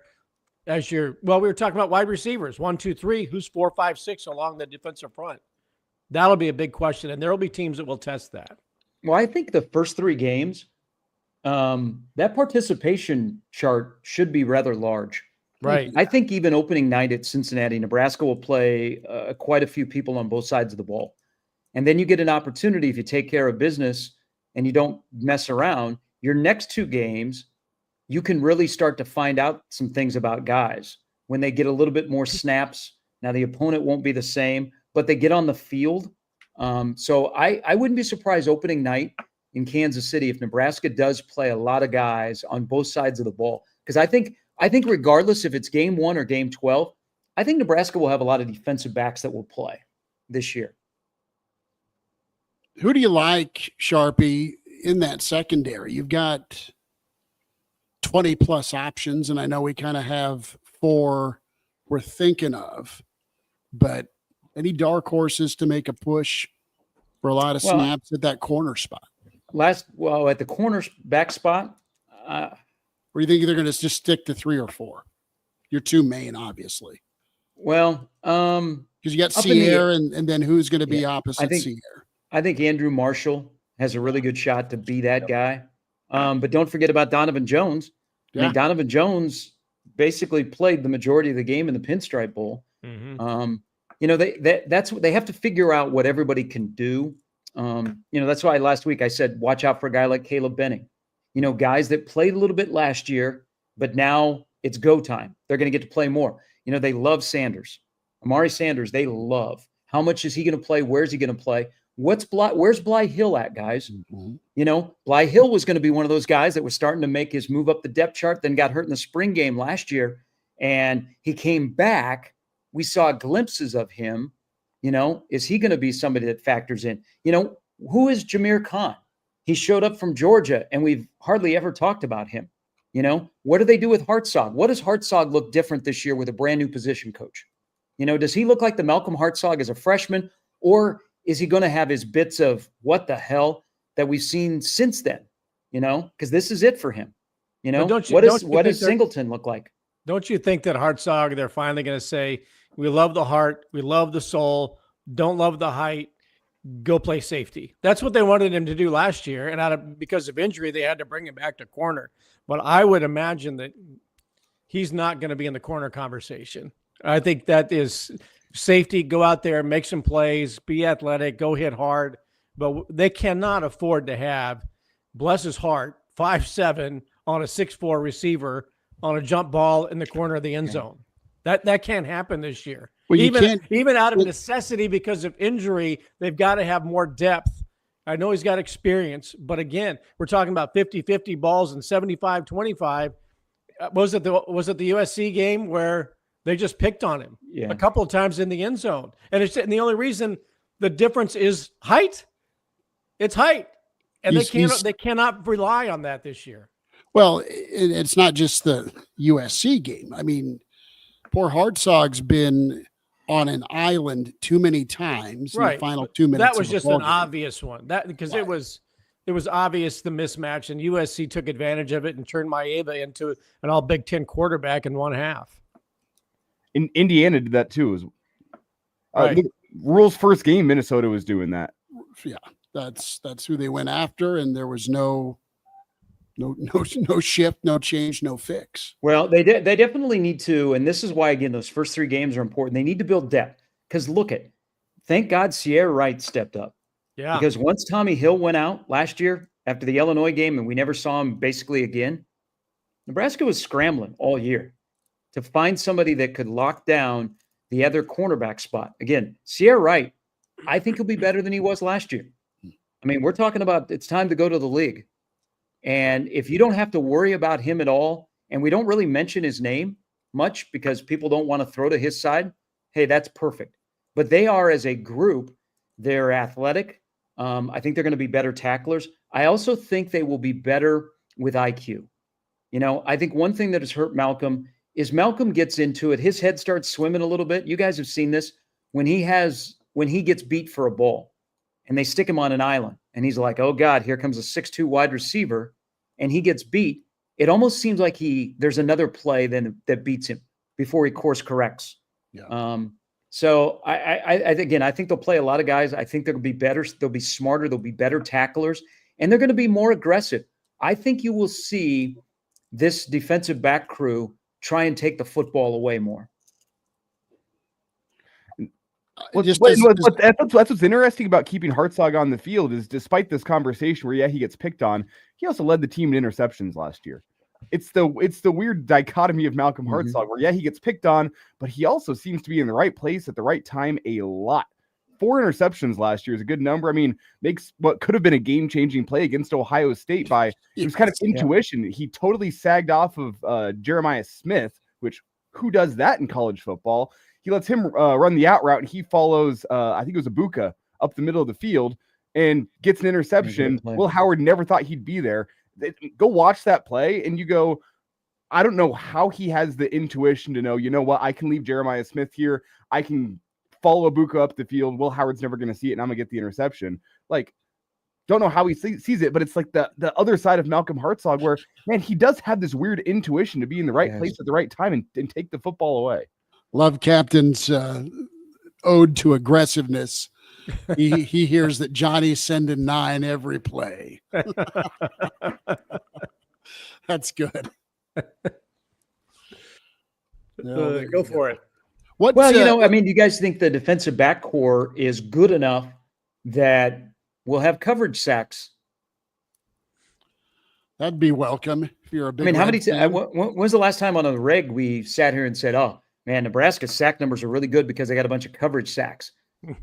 as we were talking about wide receivers, 1, 2, 3, who's 4, 5, 6 along the defensive front? That'll be a big question. And there will be teams that will test that. Well, I think the first 3 games, that participation chart should be rather large. Right. I think even opening night at Cincinnati, Nebraska will play quite a few people on both sides of the ball. And then you get an opportunity, if you take care of business and you don't mess around, your next 2 games, you can really start to find out some things about guys when they get a little bit more snaps. Now the opponent won't be the same, but they get on the field. So I wouldn't be surprised opening night in Kansas City if Nebraska does play a lot of guys on both sides of the ball. Because I think regardless if it's game 1 or game 12, I think Nebraska will have a lot of defensive backs that will play this year. Who do you like, Sharpie, in that secondary? You've got 20 plus options, and I know we kind of have 4 we're thinking of, but any dark horses to make a push for a lot of snaps at that corner spot? At the corner back spot, or do you think they're going to just stick to 3 or 4? Your 2 main, obviously. Well, because you got Sierra, and then who's going to be opposite Sierra? I think Andrew Marshall has a really good shot to be that guy. But don't forget about Donovan Jones. I mean, Donovan Jones basically played the majority of the game in the Pinstripe Bowl. Mm-hmm. That's what they have to figure out what everybody can do. That's why last week I said, watch out for a guy like Caleb Benning. Guys that played a little bit last year, but now it's go time. They're going to get to play more. They love Sanders. Amari Sanders, they love. How much is he going to play? Where's he going to play? Where's Bly Hill at, guys? Mm-hmm. Bly Hill was going to be one of those guys that was starting to make his move up the depth chart, then got hurt in the spring game last year, and he came back. We saw glimpses of him. Is he going to be somebody that factors in? Who is Jameer Khan? He showed up from Georgia, and we've hardly ever talked about him. What do they do with Hartzog? What does Hartzog look different this year with a brand new position coach? Does he look like the Malcolm Hartzog as a freshman, or is he going to have his bits of what the hell that we've seen since then? Because this is it for him. What does Singleton look like? Don't you think that Hartzog, they're finally going to say, we love the heart, we love the soul, don't love the height, go play safety? That's what they wanted him to do last year. And because of injury, they had to bring him back to corner. But I would imagine that he's not going to be in the corner conversation. I think that is safety, go out there, make some plays, be athletic, go hit hard. But they cannot afford to have, bless his heart, 5'7" on a 6'4" receiver on a jump ball in the corner of the end zone. That can't happen this year. Well, even out of necessity because of injury, they've got to have more depth. I know he's got experience, but again, we're talking about 50-50 balls and 75-25. Was it the USC game where they just picked on him a couple of times in the end zone? And the only reason the difference is height. It's height. And they cannot rely on that this year. Well, it's not just the USC game. I mean, poor Hartzog's been on an island too many times in the final 2 minutes. That was just an obvious one. Because it was obvious the mismatch, and USC took advantage of it and turned Maeva into an all Big Ten quarterback in one half. In Indiana did that too. Rule's first game, Minnesota was doing that. Yeah, that's who they went after, and there was no No shift, no change, no fix. Well, they definitely need to, and this is why, again, those first 3 games are important. They need to build depth because thank God Sierra Wright stepped up. Yeah. Because once Tommy Hill went out last year after the Illinois game and we never saw him basically again, Nebraska was scrambling all year to find somebody that could lock down the other cornerback spot. Again, Sierra Wright, I think he'll be better than he was last year. I mean, we're talking about it's time to go to the league. And if you don't have to worry about him at all, and we don't really mention his name much because people don't want to throw to his side, hey, that's perfect. But they are, as a group, they're athletic. I think they're going to be better tacklers. I also think they will be better with IQ. I think one thing that has hurt Malcolm is Malcolm gets into it. His head starts swimming a little bit. You guys have seen this when he gets beat for a ball and they stick him on an island and he's like, oh God, here comes a 6'2" wide receiver and he gets beat. It almost seems like there's another play that beats him before he course corrects. Yeah. So I think they'll play a lot of guys. I think they'll be better. They'll be smarter. They'll be better tacklers, and they're going to be more aggressive. I think you will see this defensive back crew try and take the football away more. That's what's interesting about keeping Hartzog on the field is despite this conversation where, he gets picked on, he also led the team in interceptions last year. It's the weird dichotomy of Malcolm Hartzog where, he gets picked on, but he also seems to be in the right place at the right time a lot. 4 interceptions last year is a good number. I mean, makes what could have been a game-changing play against Ohio State by it was kind of intuition. Yeah. He totally sagged off of Jeremiah Smith, which who does that in college football? He lets him run the out route, and he follows, I think it was Ibuka, up the middle of the field and gets an interception. Will Howard never thought he'd be there. Go watch that play, and you go, I don't know how he has the intuition to know, what, I can leave Jeremiah Smith here. I can follow Ibuka up the field. Will Howard's never going to see it, and I'm going to get the interception. Like, don't know how he sees it, but it's like the other side of Malcolm Hartzog where, man, he does have this weird intuition to be in the right place at the right time and take the football away. Love Captain's ode to aggressiveness. He hears that Johnny's sending 9 every play. That's good. Go for it. What? Well, do you guys think the defensive back core is good enough that we'll have coverage sacks? That'd be welcome if you're a big. How many? When was the last time on a reg we sat here and said, "Oh man, Nebraska's sack numbers are really good because they got a bunch of coverage sacks."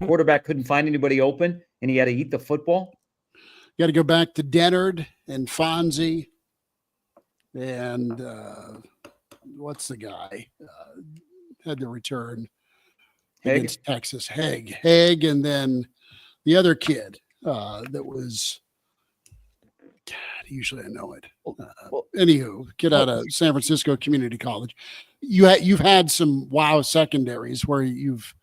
Quarterback couldn't find anybody open, and he had to eat the football. You got to go back to Dennard and Fonzie, and what's the guy had to return against Texas? Haig, and then the other kid that was. God, usually I know it. Anywho, kid out of San Francisco Community College. You've had some wow secondaries where you've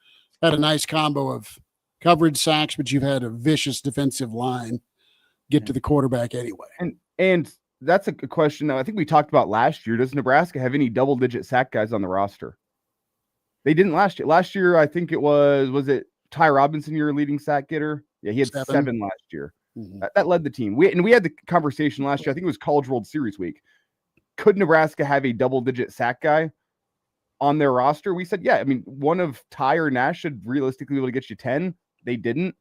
had a nice combo of coverage sacks, but you've had a vicious defensive line get to the quarterback anyway. And that's a question that I think we talked about last year. Does Nebraska have any double-digit sack guys on the roster? They didn't last year. Last year, I think it was it Ty Robinson, your leading sack getter? Yeah, he had 7 last year. Mm-hmm. That led the team. We had the conversation last year. I think it was College World Series week. Could Nebraska have a double-digit sack guy on their roster? We said, yeah. I mean, one of Ty or Nash should realistically be able to get you 10. They didn't.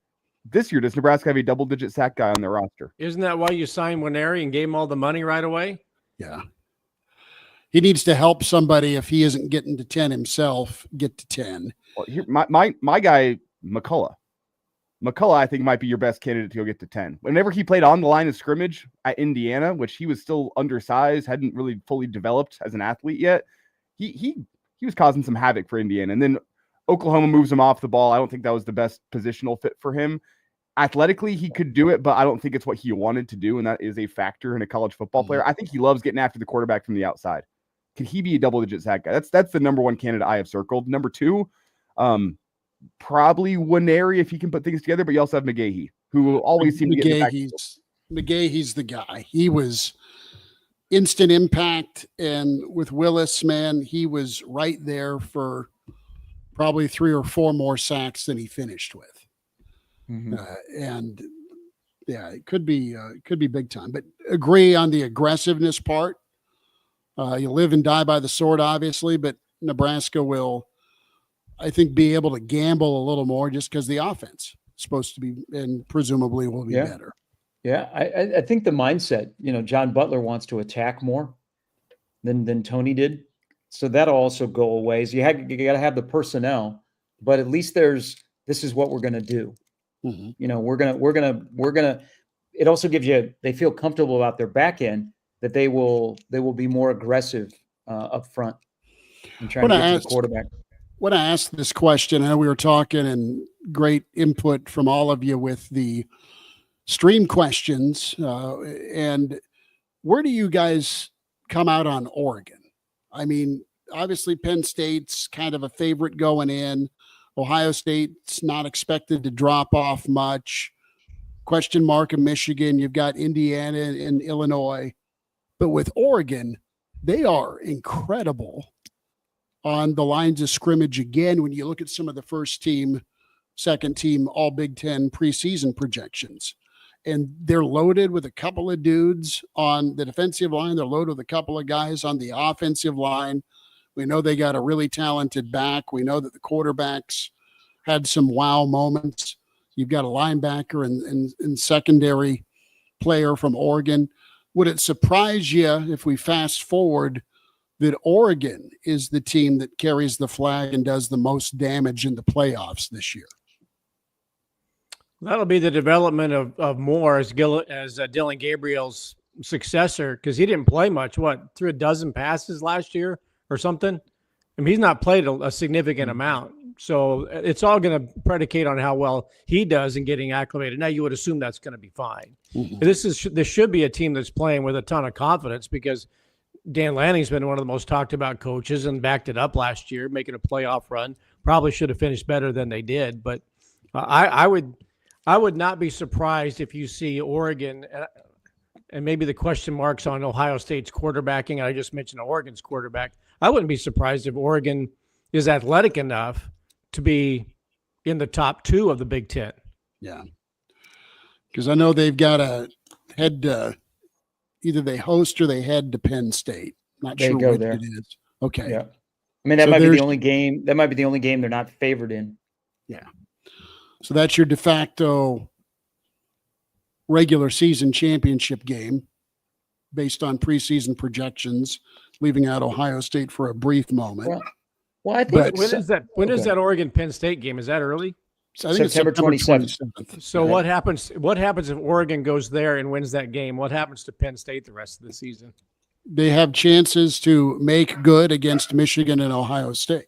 This year, does Nebraska have a double-digit sack guy on their roster? Isn't that why you signed Winery and gave him all the money right away? Yeah. He needs to help somebody if he isn't getting to 10 himself, get to 10. Well, here, my guy, McCullough. McCullough, I think, might be your best candidate to go get to 10. Whenever he played on the line of scrimmage at Indiana, which he was still undersized, hadn't really fully developed as an athlete yet, he was causing some havoc for Indiana. And then Oklahoma moves him off the ball. I don't think that was the best positional fit for him. Athletically, he could do it, but I don't think it's what he wanted to do, and that is a factor in a college football player. I think he loves getting after the quarterback from the outside. Could he be a double-digit sack guy? That's the number one candidate I have circled. Number 2, probably Winery if he can put things together, but you also have McGahee, who always seemed to get McGahee's the guy. He was instant impact, and with Willis, man, he was right there for probably 3 or 4 more sacks than he finished with. Mm-hmm. And Yeah, it could be big time. But agree on the aggressiveness part. You live and die by the sword, obviously, but Nebraska will, I think, be able to gamble a little more just because the offense is supposed to be and presumably will be better. Yeah, I think the mindset, John Butler wants to attack more than Tony did. So that'll also go away. So you got to have the personnel, but at least this is what we're going to do. Mm-hmm. We're gonna. It also gives they feel comfortable about their back end that they will be more aggressive up front and trying to get to the quarterback. When I asked this question, I know we were talking and great input from all of you with the stream questions. And where do you guys come out on Oregon? I mean, obviously Penn State's kind of a favorite going in. Ohio State's not expected to drop off much. Question mark in Michigan. You've got Indiana and Illinois. But with Oregon, they are incredible on the lines of scrimmage again when you look at some of the first team, second team, all Big Ten preseason projections. And they're loaded with a couple of dudes on the defensive line. They're loaded with a couple of guys on the offensive line. We know they got a really talented back. We know that the quarterbacks had some wow moments. You've got a linebacker and secondary player from Oregon. Would it surprise you if we fast forward that Oregon is the team that carries the flag and does the most damage in the playoffs this year? That'll be the development of Moore as Dylan Gabriel's successor, because he didn't play much. Threw a dozen passes last year or something? I mean, he's not played a significant amount. So it's all going to predicate on how well he does in getting acclimated. Now, you would assume that's going to be fine. Mm-hmm. This should be a team that's playing with a ton of confidence, because Dan Lanning's been one of the most talked about coaches and backed it up last year, making a playoff run. Probably should have finished better than they did. But I would not be surprised if you see Oregon and maybe the question marks on Ohio State's quarterbacking. I just mentioned Oregon's quarterback. I wouldn't be surprised if Oregon is athletic enough to be in the top 2 of the Big Ten. Yeah. Because I know they've got a head to either they host or they head to Penn State. Not sure which it is. Okay. Yeah. I mean, that might be the only game. That might be the only game they're not favored in. Yeah. So that's your de facto regular season championship game based on preseason projections, leaving out Ohio State for a brief moment. Well, I think when is that Oregon Penn State game? Is that early? So I think September 27th. So what happens if Oregon goes there and wins that game? What happens to Penn State the rest of the season? They have chances to make good against Michigan and Ohio State.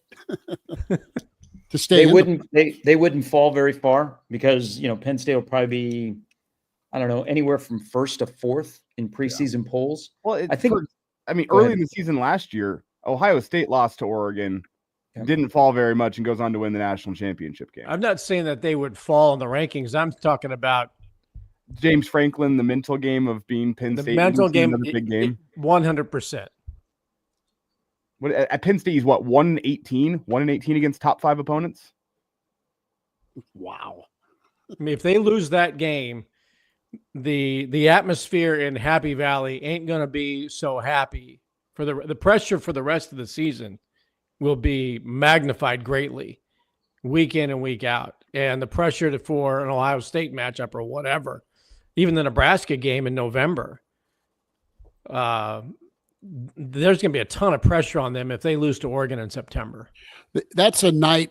To stay they wouldn't fall very far, because Penn State will probably be, I don't know, anywhere from 1st to 4th in preseason polls. Well, early in the season last year, Ohio State lost to Oregon, didn't fall very much, and goes on to win the national championship game. I'm not saying that they would fall in the rankings. I'm talking about James Franklin, the mental game of being Penn State. The mental game, big game. 100%. At Penn State, he's 1-18? 1-18 against top 5 opponents? Wow. I mean, if they lose that game, the atmosphere in Happy Valley ain't going to be so happy. For the pressure for the rest of the season will be magnified greatly, week in and week out. And the pressure for an Ohio State matchup or whatever, even the Nebraska game in November, there's going to be a ton of pressure on them if they lose to Oregon in September. That's a night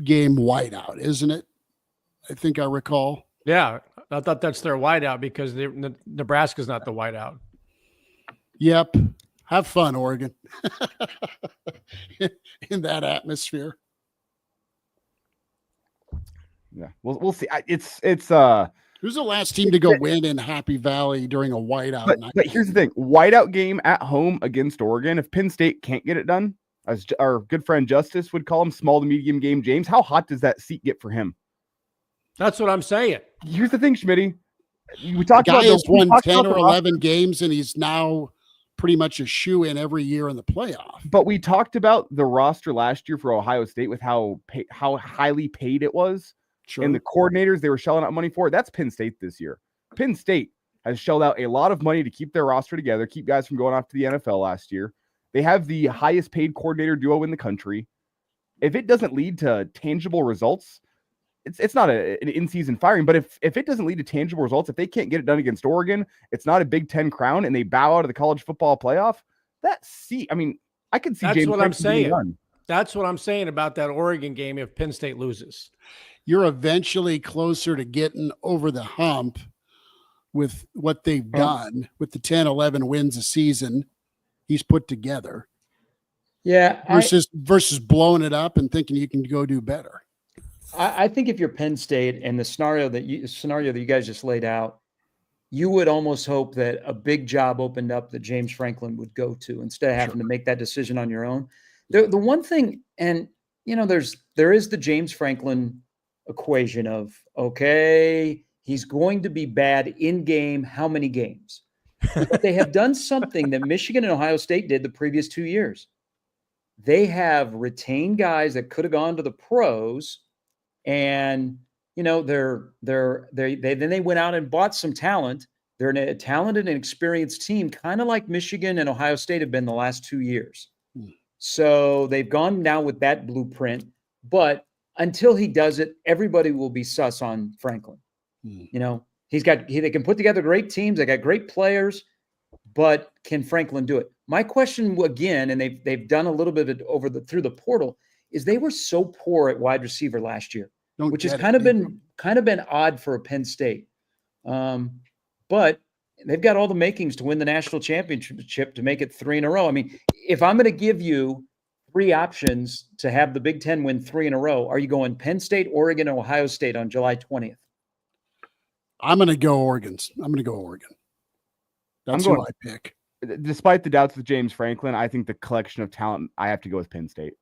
game whiteout, isn't it? I think I recall. Yeah, I thought that's their whiteout because Nebraska's not the whiteout. Yep. Have fun, Oregon, in that atmosphere. Yeah, we'll see. It's Who's the last team to go win in Happy Valley during a whiteout night? But here's the thing: whiteout game at home against Oregon. If Penn State can't get it done, as our good friend Justice would call him, small to medium game James, how hot does that seat get for him? That's what I'm saying. Here's the thing, Schmidty. We talked about has won 10 or 11 games, and he's now pretty much a shoe-in every year in the playoff. But we talked about the roster last year for Ohio State with how highly paid it was. Sure. And the coordinators they were shelling out money for. That's Penn State this year. Penn State has shelled out a lot of money to keep their roster together, keep guys from going off to the NFL last year. They have the highest paid coordinator duo in the country. If it doesn't lead to tangible results, it's not an in-season firing, but if it doesn't lead to tangible results, if they can't get it done against Oregon, it's not a Big Ten crown, and they bow out of the college football playoff, I can see That's James what I'm Franklin being saying. done. That's what I'm saying about that Oregon game if Penn State loses. You're eventually closer to getting over the hump with what they've done with the 10, 11 wins a season he's put together. Yeah. Versus blowing it up and thinking you can go do better. I think if you're Penn State and the scenario that you guys just laid out, you would almost hope that a big job opened up that James Franklin would go to instead of having to make that decision on your own. The one thing, and there is the James Franklin equation of, okay, he's going to be bad in game, how many games? But they have done something that Michigan and Ohio State did the previous 2 years. They have retained guys that could have gone to the pros, and then they went out and bought some talent. They're a talented and experienced team, kind of like Michigan and Ohio State have been the last 2 years. So they've gone now with that blueprint, but until he does it, everybody will be sus on Franklin. They can put together great teams. They got great players, but can Franklin do it? My question again, and they've done a little bit of it through the portal, is they were so poor at wide receiver last year, which has kind of been odd for a Penn State. But they've got all the makings to win the national championship to make it 3 in a row. I mean, if I'm going to give you 3 options to have the Big Ten win 3 in a row, are you going Penn State, Oregon, or Ohio State on July 20th? I'm going to go Oregon. That's who I pick. Despite the doubts with James Franklin, I think the collection of talent, I have to go with Penn State.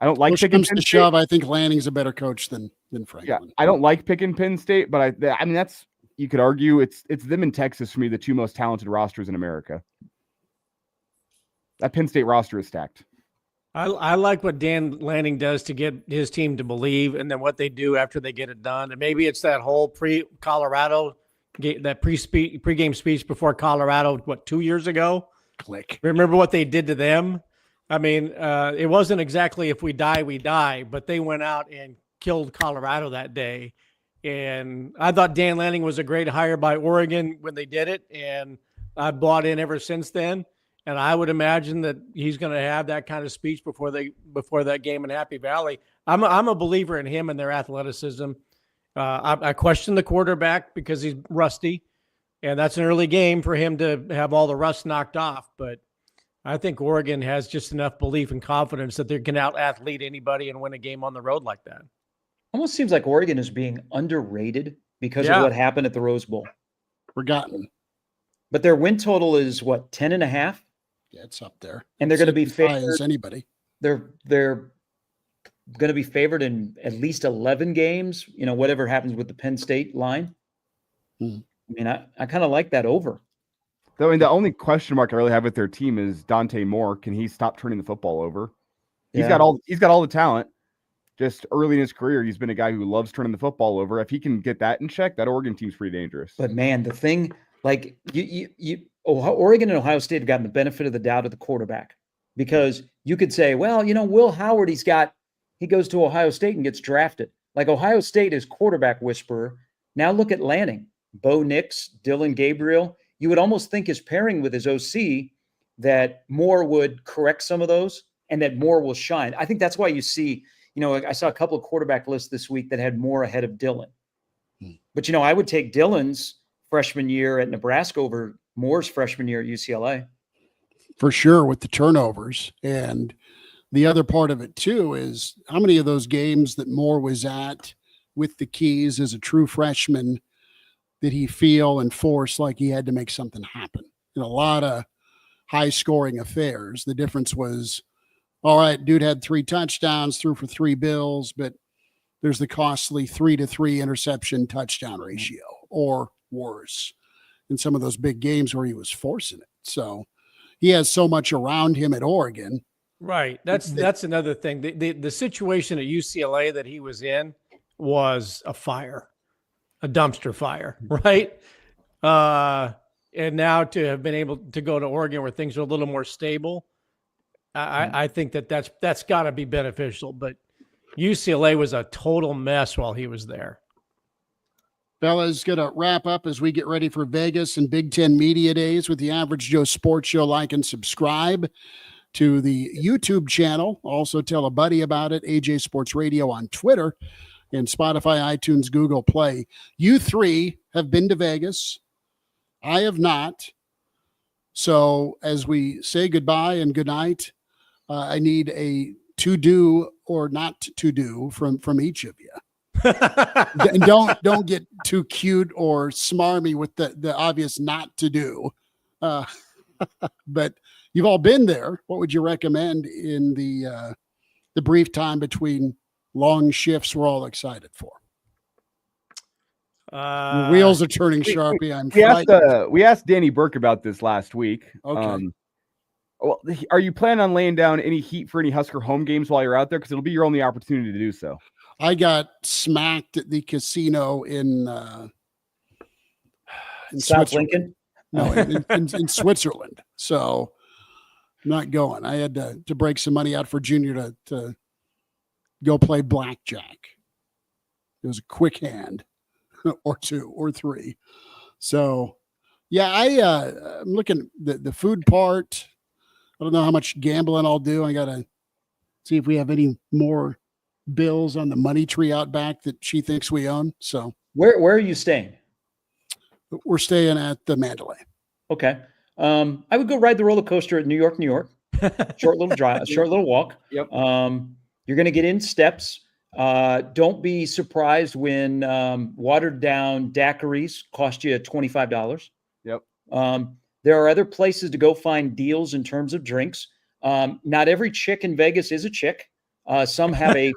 I don't like picking Penn State. Shove, I think Lanning's a better coach than Franklin. Yeah, I don't like picking Penn State, but I mean that's, you could argue it's them in Texas for me, the 2 most talented rosters in America. That Penn State roster is stacked. I like what Dan Lanning does to get his team to believe, and then what they do after they get it done. And maybe it's that whole pre-Colorado, that pre-game speech before Colorado, 2 years ago? Click. Remember what they did to them? I mean, it wasn't exactly if we die, we die, but they went out and killed Colorado that day. And I thought Dan Lanning was a great hire by Oregon when they did it, and I bought in ever since then. And I would imagine that he's going to have that kind of speech before that game in Happy Valley. I'm a believer in him and their athleticism. I question the quarterback because he's rusty, and that's an early game for him to have all the rust knocked off. But I think Oregon has just enough belief and confidence that they can out-athlete anybody and win a game on the road like that. Almost seems like Oregon is being underrated because of what happened at the Rose Bowl. Forgotten. But their win total is 10.5? Yeah, it's up there. And they're going to be favored as anybody. They're going to be favored in at least 11 games, whatever happens with the Penn State line. I mean, I kind of like that over. I mean, the only question mark I really have with their team is Dante Moore. Can he stop turning the football over? He's got all the talent. Just early in his career, he's been a guy who loves turning the football over. If he can get that in check, that Oregon team's pretty dangerous. But man, the thing, like Oregon and Ohio State have gotten the benefit of the doubt of the quarterback, because you could say, well, Will Howard, he goes to Ohio State and gets drafted. Like Ohio State is quarterback whisperer. Now look at Lanning, Bo Nix, Dylan Gabriel. You would almost think his pairing with his OC that Moore would correct some of those and that Moore will shine. I think that's why you see, I saw a couple of quarterback lists this week that had Moore ahead of Dylan. But, I would take Dylan's freshman year at Nebraska over Moore's freshman year at UCLA. For sure, with the turnovers. And the other part of it, too, is how many of those games that Moore was at with the keys as a true freshman did he feel and force like he had to make something happen? In a lot of high-scoring affairs, the difference was, all right, dude had 3 touchdowns, threw for 3 bills, but there's the costly 3-to-3 interception touchdown ratio, or worse, in some of those big games where he was forcing it. So he has so much around him at Oregon. Right. That's another thing. The situation at UCLA that he was in was a fire. a dumpster fire, right? And now to have been able to go to Oregon where things are a little more stable, I think that's got to be beneficial. But UCLA was a total mess while he was there. Bella's going to wrap up as we get ready for Vegas and Big Ten Media Days with the Average Joe Sports Show. Like and subscribe to the YouTube channel. Also tell a buddy about it. AJ Sports Radio on Twitter and Spotify, iTunes, Google Play. You three have been to Vegas. I have not. So as we say goodbye and good night, I need a to do or not to do from each of you. And don't get too cute or smarmy with the obvious not to do. But you've all been there. What would you recommend in the brief time between long shifts we're all excited for? The wheels are turning, Sharpie. We asked Danny Burke about this last week. Okay. Well, are you planning on laying down any heat for any Husker home games while you're out there? Because it'll be your only opportunity to do so. I got smacked at the casino in South Lincoln? No, in Switzerland. So I'm not going. I had to break some money out for Junior to go play blackjack. It was a quick hand or two or three. So, yeah, I'm looking at the food part. I don't know how much gambling I'll do. I got to see if we have any more bills on the money tree out back that she thinks we own. So where are you staying? We're staying at the Mandalay. Okay. I would go ride the roller coaster at New York. Short little drive, short little walk. Yep. You're going to get in steps. Don't be surprised when watered down daiquiris cost you $25. Yep. There are other places to go find deals in terms of drinks. Not every chick in Vegas is a chick. Some have a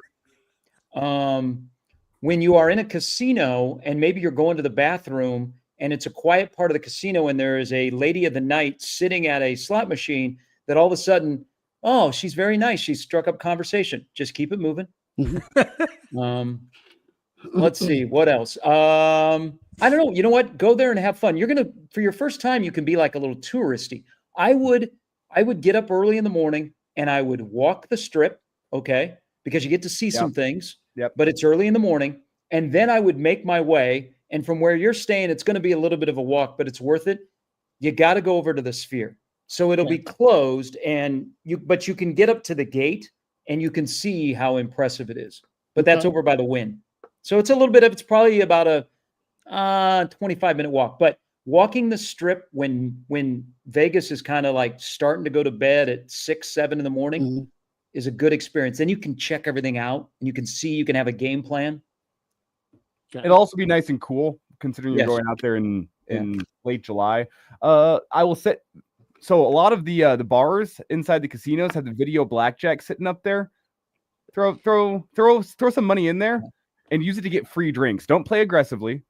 when you are in a casino and maybe you're going to the bathroom and it's a quiet part of the casino and there is a lady of the night sitting at a slot machine that all of a sudden, oh, she's very nice. She struck up conversation. Just keep it moving. Let's see what else. I don't know. You know what? Go there and have fun. You're going to, for your first time, you can be like a little touristy. I would get up early in the morning and I would walk the strip. Okay. Because you get to see some things, but it's early in the morning. And then I would make my way. And from where you're staying, it's going to be a little bit of a walk, but it's worth it. You got to go over to the Sphere. So it'll be closed but you can get up to the gate and you can see how impressive it is. But that's over by the Wynn. So it's a little bit it's probably about a 25-minute walk. But walking the strip when Vegas is kind of like starting to go to bed at 6, 7 in the morning is a good experience. Then you can check everything out and you can have a game plan. It'll also be nice and cool considering you're going out there in late July. I will say, so a lot of the bars inside the casinos have the video blackjack sitting up there. Throw some money in there and use it to get free drinks. Don't play aggressively.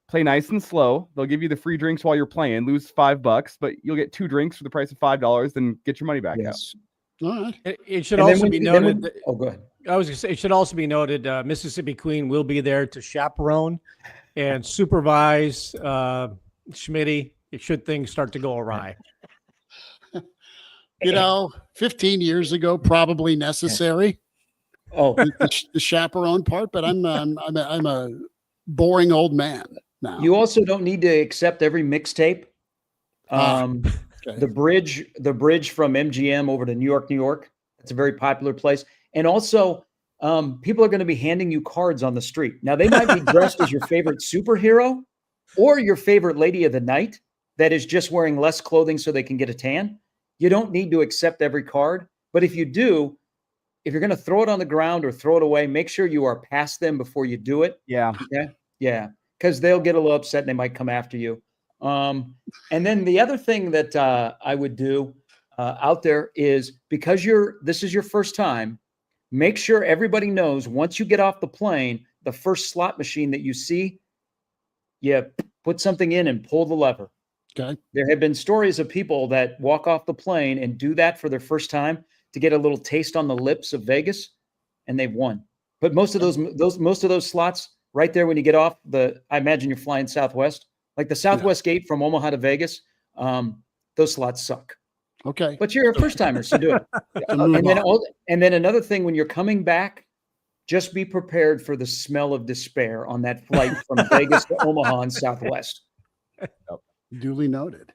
Play nice and slow. They'll give you the free drinks while you're playing. Lose $5, but you'll get 2 drinks for the price of $5. Then get your money back out. All right. It should also be noted. Go ahead. I was going to say, it should also be noted Mississippi Queen will be there to chaperone and supervise Schmidty should things start to go awry. 15 years ago, probably necessary. The chaperone part, but I'm a boring old man now. You also don't need to accept every mixtape. The bridge from MGM over to New York. It's a very popular place. And also, people are going to be handing you cards on the street. Now, they might be dressed as your favorite superhero or your favorite lady of the night that is just wearing less clothing so they can get a tan. You don't need to accept every card. But if you do, if you're going to throw it on the ground or throw it away, make sure you are past them before you do it. Yeah. Okay? Yeah. Because they'll get a little upset and they might come after you. And then the other thing that I would do out there is because this is your first time, make sure everybody knows once you get off the plane, the first slot machine that you see, you put something in and pull the lever. Okay. There have been stories of people that walk off the plane and do that for their first time to get a little taste on the lips of Vegas, and they've won. But most of those slots right there when you get off I imagine you're flying Southwest, like the Southwest gate from Omaha to Vegas. Those slots suck. Okay. But you're a first timer, so do it. And then another thing, when you're coming back, just be prepared for the smell of despair on that flight from Vegas to Omaha and Southwest. Duly noted.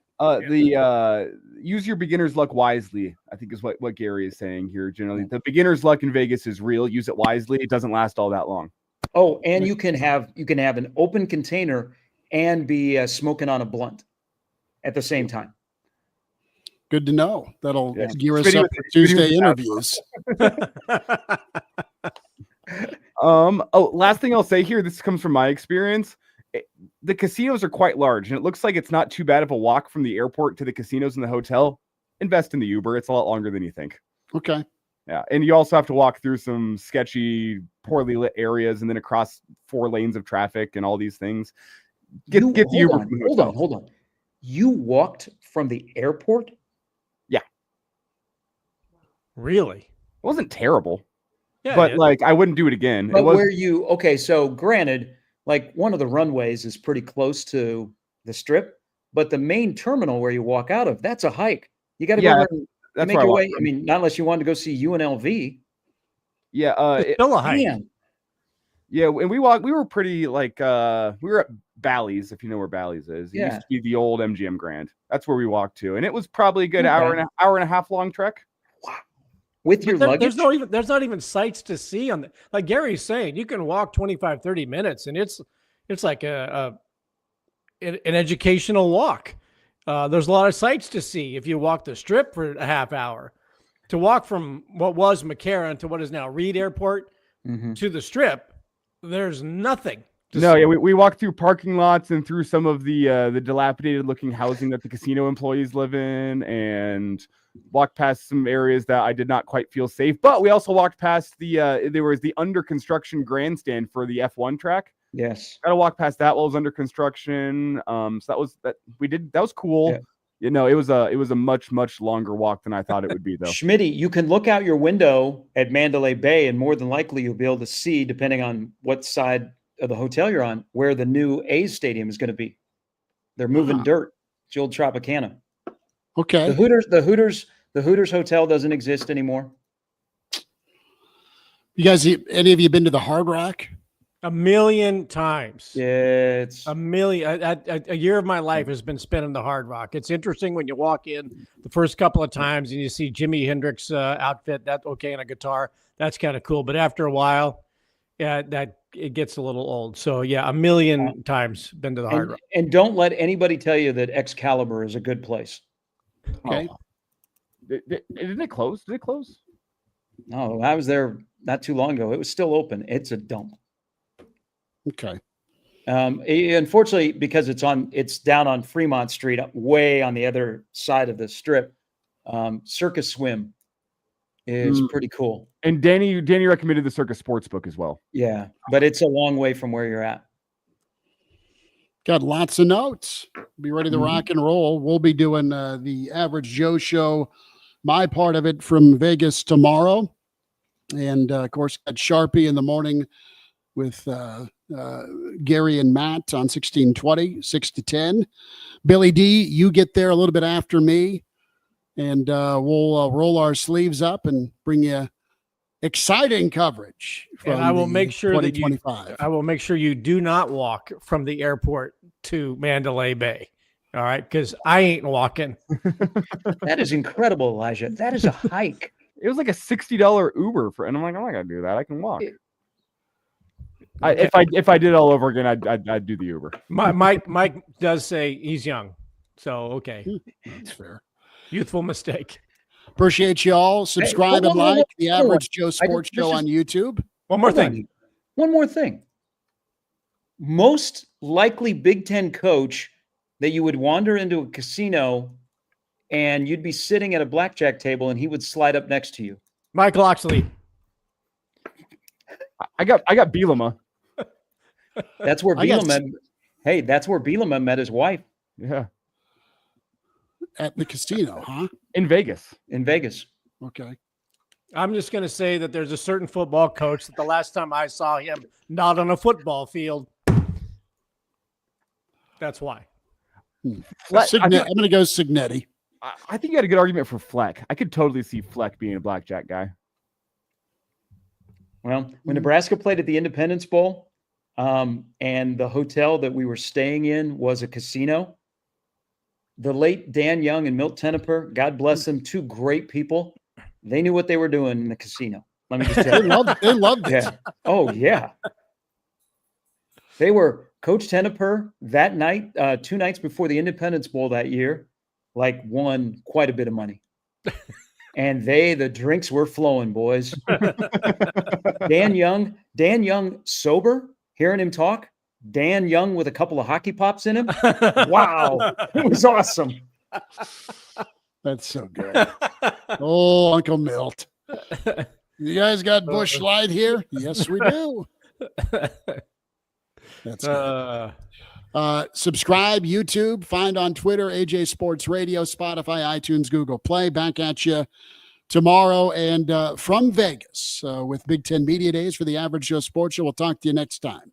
Use your beginner's luck wisely, I think is what Gary is saying here. Generally, the beginner's luck in Vegas is real. Use it wisely. It doesn't last all that long. Oh, and you can have an open container and be smoking on a blunt at the same time. Good to know. That'll Yeah. gear us Schmidty up for Tuesday interviews. Last thing I'll say here, this comes from my experience. The casinos are quite large, and it looks like it's not too bad of a walk from the airport to the casinos and the hotel. Invest in the Uber. It's a lot longer than you think. Okay. Yeah, and you also have to walk through some sketchy, poorly lit areas, and then across 4 lanes of traffic and all these things. Get the Uber. Hold on. You walked from the airport? Really? It wasn't terrible, Yeah. but like I wouldn't do it again. But It was, okay, so granted, like one of the runways is pretty close to the strip, but the main terminal where you walk out of, that's a hike. You got to go there and that's make where I your walked way. from. I mean, not unless you wanted to go see UNLV. Yeah, It's still a hike. Man, yeah, and we were pretty like we were at Bally's, if you know where Bally's is. It Yeah. used to be the old MGM Grand. That's where we walked to, and it was probably a good Okay. hour and a half long trek. with your luggage. There's not even sights to see on the, like Gary's saying, you can walk 25, 30 minutes and it's like an educational walk. There's a lot of sights to see if you walk the strip for a half hour. To walk from what was McCarran to what is now Reed Airport to the strip, there's nothing. No, yeah, we walked through parking lots and through some of the dilapidated looking housing that the casino employees live in, and walked past some areas that I did not quite feel safe. But we also walked past there was the under construction grandstand for the F1 track. Yes. Got to walk past that while it was under construction. So that was cool. Yeah. You know, it was a much longer walk than I thought it would be, though. Schmidty, you can look out your window at Mandalay Bay, and more than likely you'll be able to see, depending on what side of the hotel you're on, where the new A's stadium is going to be. They're moving dirt. It's the old Tropicana. Okay. The Hooters hotel doesn't exist anymore. You guys, any of you been to the Hard Rock? A million times. Yeah, it's A million. A year of my life has been spent in the Hard Rock. It's interesting when you walk in the first couple of times and you see Jimi Hendrix outfit. That's okay, and a guitar. That's kind of cool. But after a while, that it gets a little old. So yeah, a million times been to the Hard Rock. and don't let anybody tell you that Excalibur is a good place. Okay. Didn't it close? Did it close? No, I was there not too long ago. It was still open. It's a dump. Okay. Unfortunately, because it's down on Fremont Street, way on the other side of the strip. Circus Swim is pretty cool. And Danny recommended the Circus Sportsbook as well. Yeah, but it's a long way from where you're at. Got lots of notes. Be ready to rock and roll. We'll be doing the Average Joe Show, my part of it from Vegas tomorrow. And, of course, got Sharpie in the morning with Gary and Matt on 1620, 6 to 10. Billy D, you get there a little bit after me, and we'll roll our sleeves up and bring you exciting coverage. And I will make sure that I will make sure you do not walk from the airport to Mandalay Bay. All right, because I ain't walking. That is incredible, Elijah. That is a hike. It was like a $60 Uber and I'm like, I'm not gonna do that. I can walk. If I did it all over again, I'd do the Uber. Mike does say he's young, so okay, That's fair. youthful mistake. Appreciate you all. Subscribe and like the Average Joe Sports this Show is- on YouTube. One more thing. One more thing. Most likely Big Ten coach that you would wander into a casino and you'd be sitting at a blackjack table and he would slide up next to you. Michael Oxley. I got Bielema. That's where I got- that's where Bielema met his wife Yeah. At the casino, huh? In Vegas. in Vegas. Okay. I'm just going to say that there's a certain football coach that the last time I saw him not on a football field, that's why. I'm going to go Signetti. I think you had a good argument for Fleck. I could totally see Fleck being a blackjack guy. Well, when Nebraska played at the Independence Bowl, and the hotel that we were staying in was a casino, the late Dan Young and Milt Tenneper, God bless them, two great people. They knew what they were doing in the casino. Let me just tell you. They loved it. Yeah. Oh, yeah. They were Coach Tenneper that night, 2 nights before the Independence Bowl that year, won quite a bit of money. And the drinks were flowing, boys. Dan Young sober, hearing him talk. Dan Young with a couple of hockey pops in him. Wow. It was awesome. That's so good. Oh, Uncle Milt. You guys got Busch Light here? Yes, we do. That's good. Subscribe, YouTube, find on Twitter, AJ Sports Radio, Spotify, iTunes, Google Play. Back at you tomorrow and from Vegas with Big Ten Media Days for the Average Joe Sports Show. We'll talk to you next time.